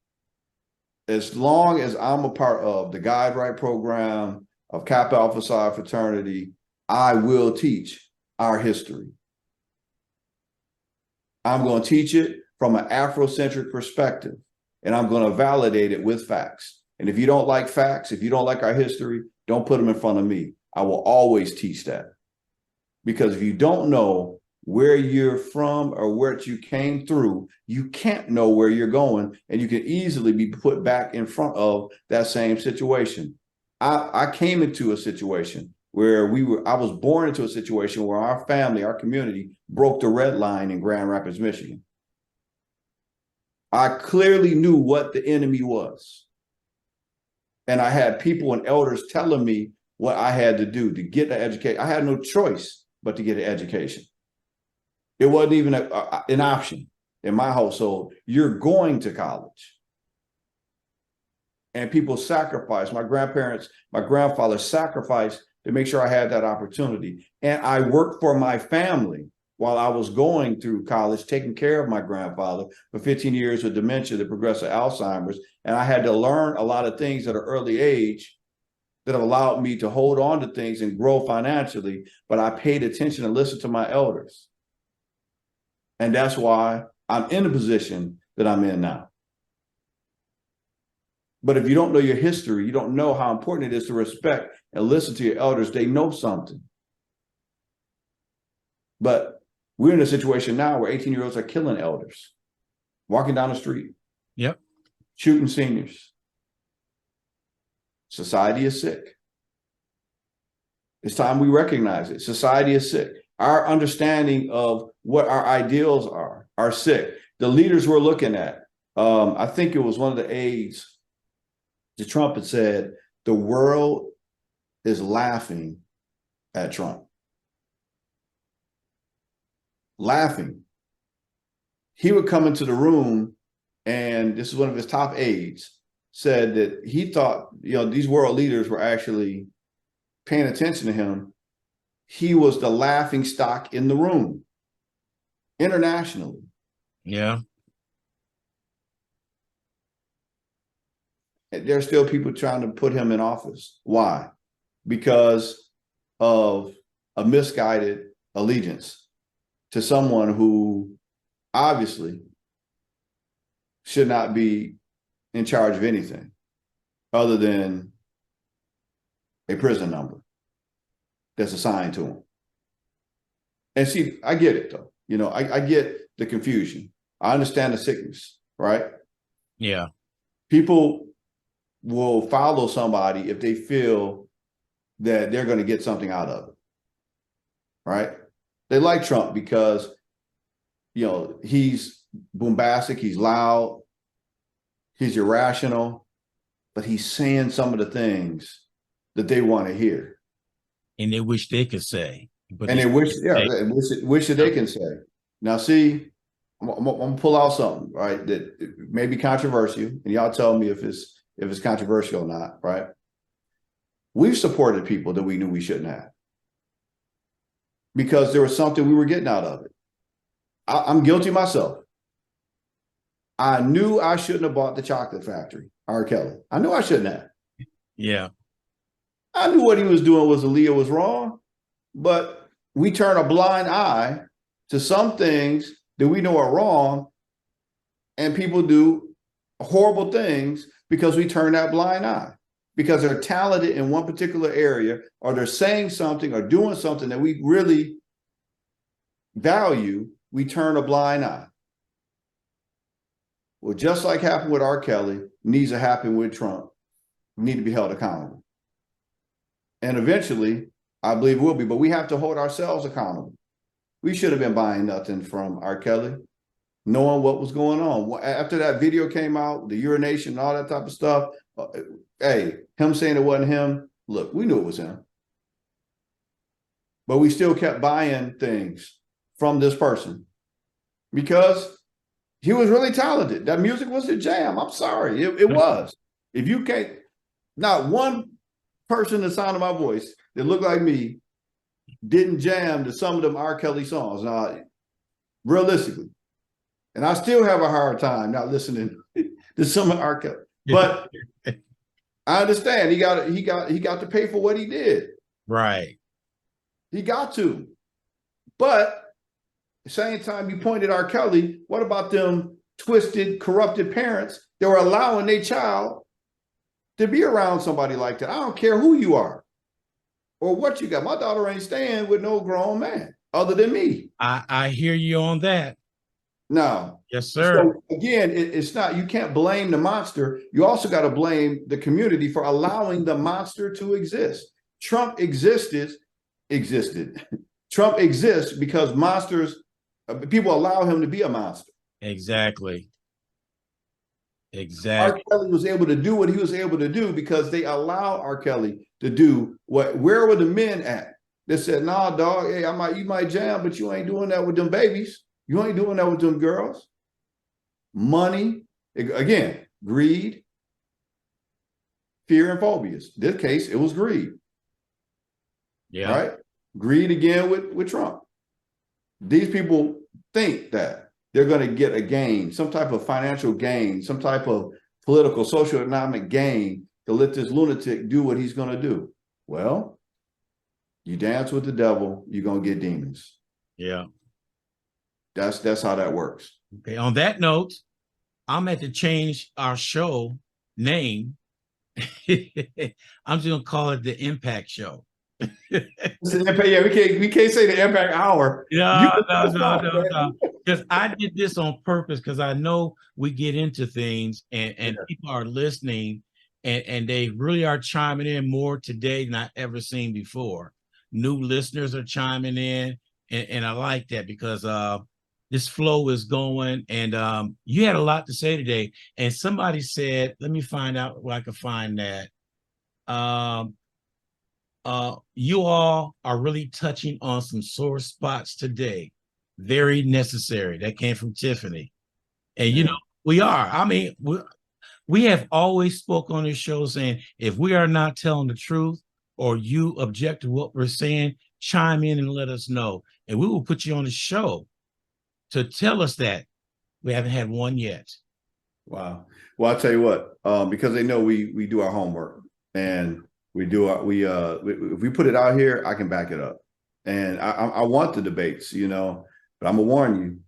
as long as I'm a part of the Guide Right program of Kappa Alpha Psi fraternity, I will teach our history. I'm going to teach it from an Afrocentric perspective, and I'm going to validate it with facts. And if you don't like facts, if you don't like our history, don't put them in front of me. I will always teach that. Because if you don't know where you're from or where you came through, you can't know where you're going, and you can easily be put back in front of that same situation. I came into a situation where I was born into a situation where our family, our community broke the red line in Grand Rapids, Michigan. I clearly knew what the enemy was. And I had people and elders telling me what I had to do to get the education. I had no choice but to get an education. It wasn't even an option in my household. You're going to college. And people sacrificed. My grandparents, my grandfather sacrificed to make sure I had that opportunity. And I worked for my family while I was going through college, taking care of my grandfather for 15 years with dementia, the progressive Alzheimer's. And I had to learn a lot of things at an early age that have allowed me to hold on to things and grow financially. But I paid attention and listened to my elders. And that's why I'm in the position that I'm in now. But if you don't know your history, you don't know how important it is to respect and listen to your elders. They know something. But we're in a situation now where 18-year-olds are killing elders, walking down the street, Yep. shooting seniors. Society is sick. It's time we recognize it. Society is sick. Our understanding of what our ideals are sick. The leaders we're looking at, I think it was one of the aides to Trump had said, the world is laughing at Trump. Laughing. He would come into the room, and this is one of his top aides, said that he thought, these world leaders were actually paying attention to him. He was the laughing stock in the room internationally. Yeah. And there's still people trying to put him in office. Why? Because of a misguided allegiance to someone who obviously should not be in charge of anything other than a prison number that's assigned to him. And see, I get it though. I get the confusion. I understand the sickness, right? Yeah. People will follow somebody if they feel that they're going to get something out of it, right? They like Trump because, he's bombastic, he's loud, he's irrational, but he's saying some of the things that they want to hear. And they wish they could say. But they wish that they can say. Now, see, I'm gonna pull out something, right, that may be controversial, and y'all tell me if it's controversial or not, right? We've supported people that we knew we shouldn't have because there was something we were getting out of it. I'm guilty myself. I knew I shouldn't have bought the chocolate factory, R. Kelly. I knew I shouldn't have. Yeah. I knew what he was doing was wrong, but we turn a blind eye to some things that we know are wrong, and people do horrible things because we turn that blind eye, because they're talented in one particular area, or they're saying something or doing something that we really value. We turn a blind eye. Well, just like happened with R. Kelly, needs to happen with Trump. We need to be held accountable. And eventually, I believe we'll be, but we have to hold ourselves accountable. We should have been buying nothing from R. Kelly, knowing what was going on. After that video came out, the urination and all that type of stuff, hey, him saying it wasn't him, look, we knew it was him. But we still kept buying things from this person because he was really talented. That music was a jam. I'm sorry, it was. If you can't, not one person the sound of my voice that looked like me didn't jam to some of them R. Kelly songs. Now, realistically, and I still have a hard time not listening to some of R. Kelly, but I understand he got to pay for what he did. Right. He got to, but at the same time, you pointed R. Kelly. What about them twisted, corrupted parents that were allowing their child to be around somebody like that? I don't care who you are or what you got. My daughter ain't staying with no grown man other than me. I hear you on that. No. Yes, sir. So again, it's not, you can't blame the monster. You also got to blame the community for allowing the monster to exist. Trump existed. Trump exists because monsters, people allow him to be a monster. Exactly. R. Kelly was able to do what he was able to do because they allow R. Kelly to do what. Where were the men at? They said, "Nah, dog. Hey, you might jam, but you ain't doing that with them babies. You ain't doing that with them girls." Money, again, greed, fear, and phobias. This case, it was greed. Yeah. Right. Greed again with Trump. These people think that they're going to get a gain, some type of financial gain, some type of political, socioeconomic gain to let this lunatic do what he's going to do. Well, you dance with the devil, you're going to get demons. Yeah. That's how that works. Okay. On that note, I'm at to change our show name. I'm just going to call it the Impact Show. Yeah, we can't say the Impact Hour. No. Because I did this on purpose because I know we get into things and people are listening and they really are chiming in more today than I ever seen before. New listeners are chiming in, and I like that because this flow is going. And you had a lot to say today. And somebody said, let me find out where I can find that. Um, you all are really touching on some sore spots today. Very necessary. That came from Tiffany. And you know, we are. I mean, we have always spoke on this show saying if we are not telling the truth or you object to what we're saying, chime in and let us know. And we will put you on the show to tell us that. We haven't had one yet. Wow. Well, I'll tell you what, because they know we do our homework and if we put it out here, I can back it up. And I want the debates, but I'm gonna warn you,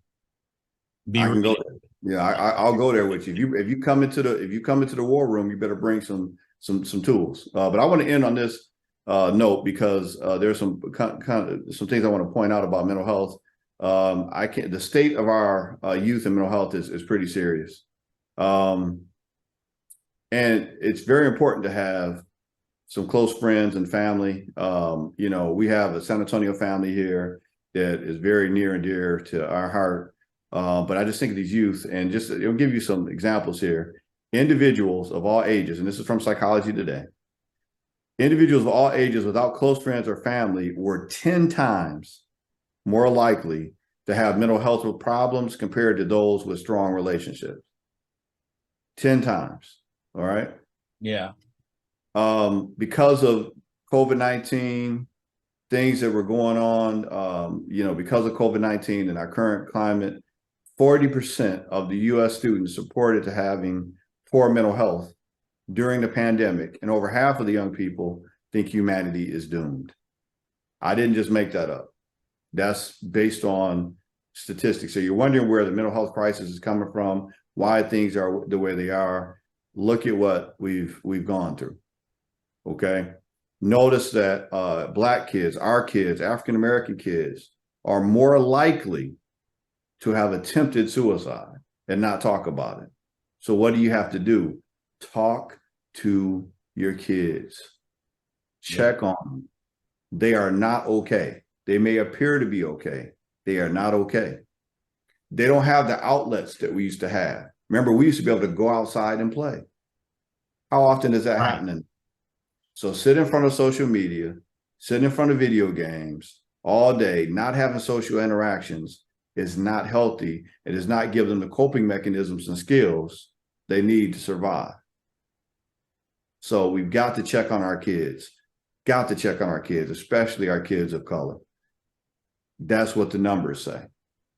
Be I real. can go there. Yeah, I'll go there with you. If you come into the war room, you better bring some tools. But I want to end on this note because there's some kind of some things I want to point out about mental health. The state of our youth and mental health is pretty serious. And it's very important to have some close friends and family. We have a San Antonio family here that is very near and dear to our heart. But I just think of these youth, and just it'll give you some examples here. Individuals of all ages, and this is from Psychology Today. Individuals of all ages without close friends or family were 10 times more likely to have mental health problems compared to those with strong relationships. 10 times. All right. Yeah. Because of COVID-19, things that were going on, because of COVID-19 and our current climate, 40% of the US students reported to having poor mental health during the pandemic, and over half of the young people think humanity is doomed. I didn't just make that up. That's based on statistics. So you're wondering where the mental health crisis is coming from, why things are the way they are. Look at what we've gone through. Okay. Notice that Black kids, our kids, African-American kids are more likely to have attempted suicide and not talk about it. So what do you have to do? Talk to your kids. Check on them. They are not okay. They may appear to be okay. They are not okay. They don't have the outlets that we used to have. Remember, we used to be able to go outside and play. How often is that happening? So sit in front of social media, sit in front of video games all day, not having social interactions is not healthy. It does not give them the coping mechanisms and skills they need to survive. So we've got to check on our kids, especially our kids of color. That's what the numbers say.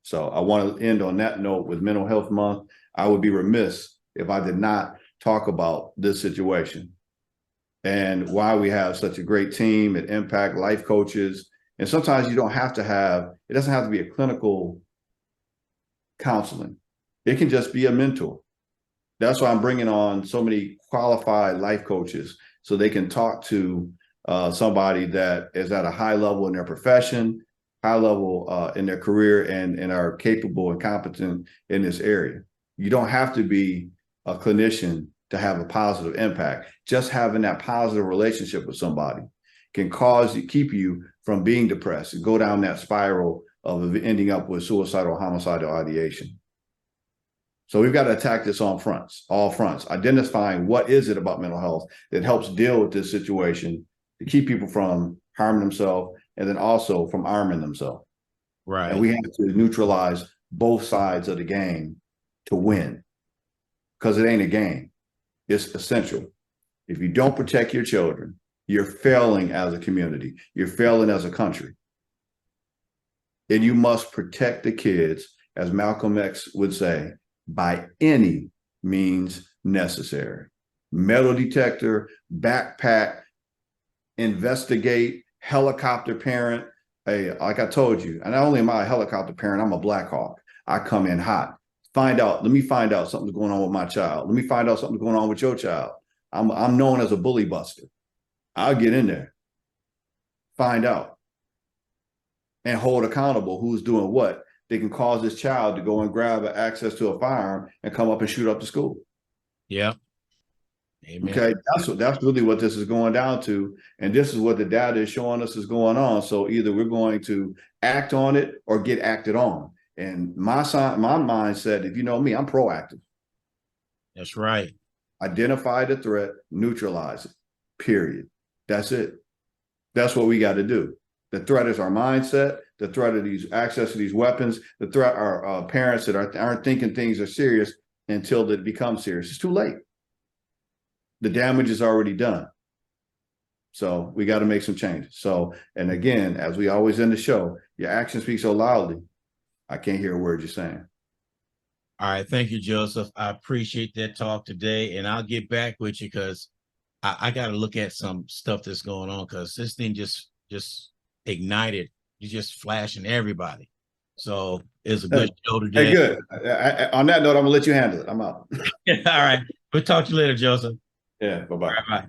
So I want to end on that note with Mental Health Month. I would be remiss if I did not talk about this situation and why we have such a great team at Impact, life coaches. And sometimes it doesn't have to be a clinical counseling. It can just be a mentor. That's why I'm bringing on so many qualified life coaches so they can talk to somebody that is at a high level in their profession, high level in their career, and are capable and competent in this area. You don't have to be a clinician to have a positive impact. Just having that positive relationship with somebody can keep you from being depressed and go down that spiral of ending up with suicidal, homicidal ideation. So we've got to attack this on all fronts, identifying what is it about mental health that helps deal with this situation to keep people from harming themselves and then also from arming themselves. Right. And we have to neutralize both sides of the game to win, because it ain't a game. It's essential. If you don't protect your children, you're failing as a community. You're failing as a country. And you must protect the kids, as Malcolm X would say, by any means necessary. Metal detector, backpack, investigate, helicopter parent. Hey, like I told you, and not only am I a helicopter parent, I'm a Black Hawk. I come in hot. Let me find out something's going on with my child. Let me find out something's going on with your child. I'm known as a bully buster. I'll get in there, find out, and hold accountable who's doing what. They can cause this child to go and grab access to a firearm and come up and shoot up the school. Yeah. Amen. Okay, that's really what this is going down to, and this is what the data is showing us is going on. So either we're going to act on it or get acted on. And my mindset, if you know me, I'm proactive. That's right. Identify the threat, neutralize it. Period. That's it. That's what we got to do. The threat is our mindset. The threat of these access to these weapons. The threat are parents that aren't thinking things are serious until they become serious. It's too late. The damage is already done. So we got to make some changes. So, and again, as we always end the show, your actions speak so loudly, I can't hear a word you're saying. All right. Thank you, Joseph. I appreciate that talk today. And I'll get back with you because I got to look at some stuff that's going on because this thing just ignited. You just flashing everybody. So it's a good show Hey, today. good. On that note, I'm gonna let you handle it. I'm out. All right. We'll talk to you later, Joseph. Yeah. Bye bye. Bye bye.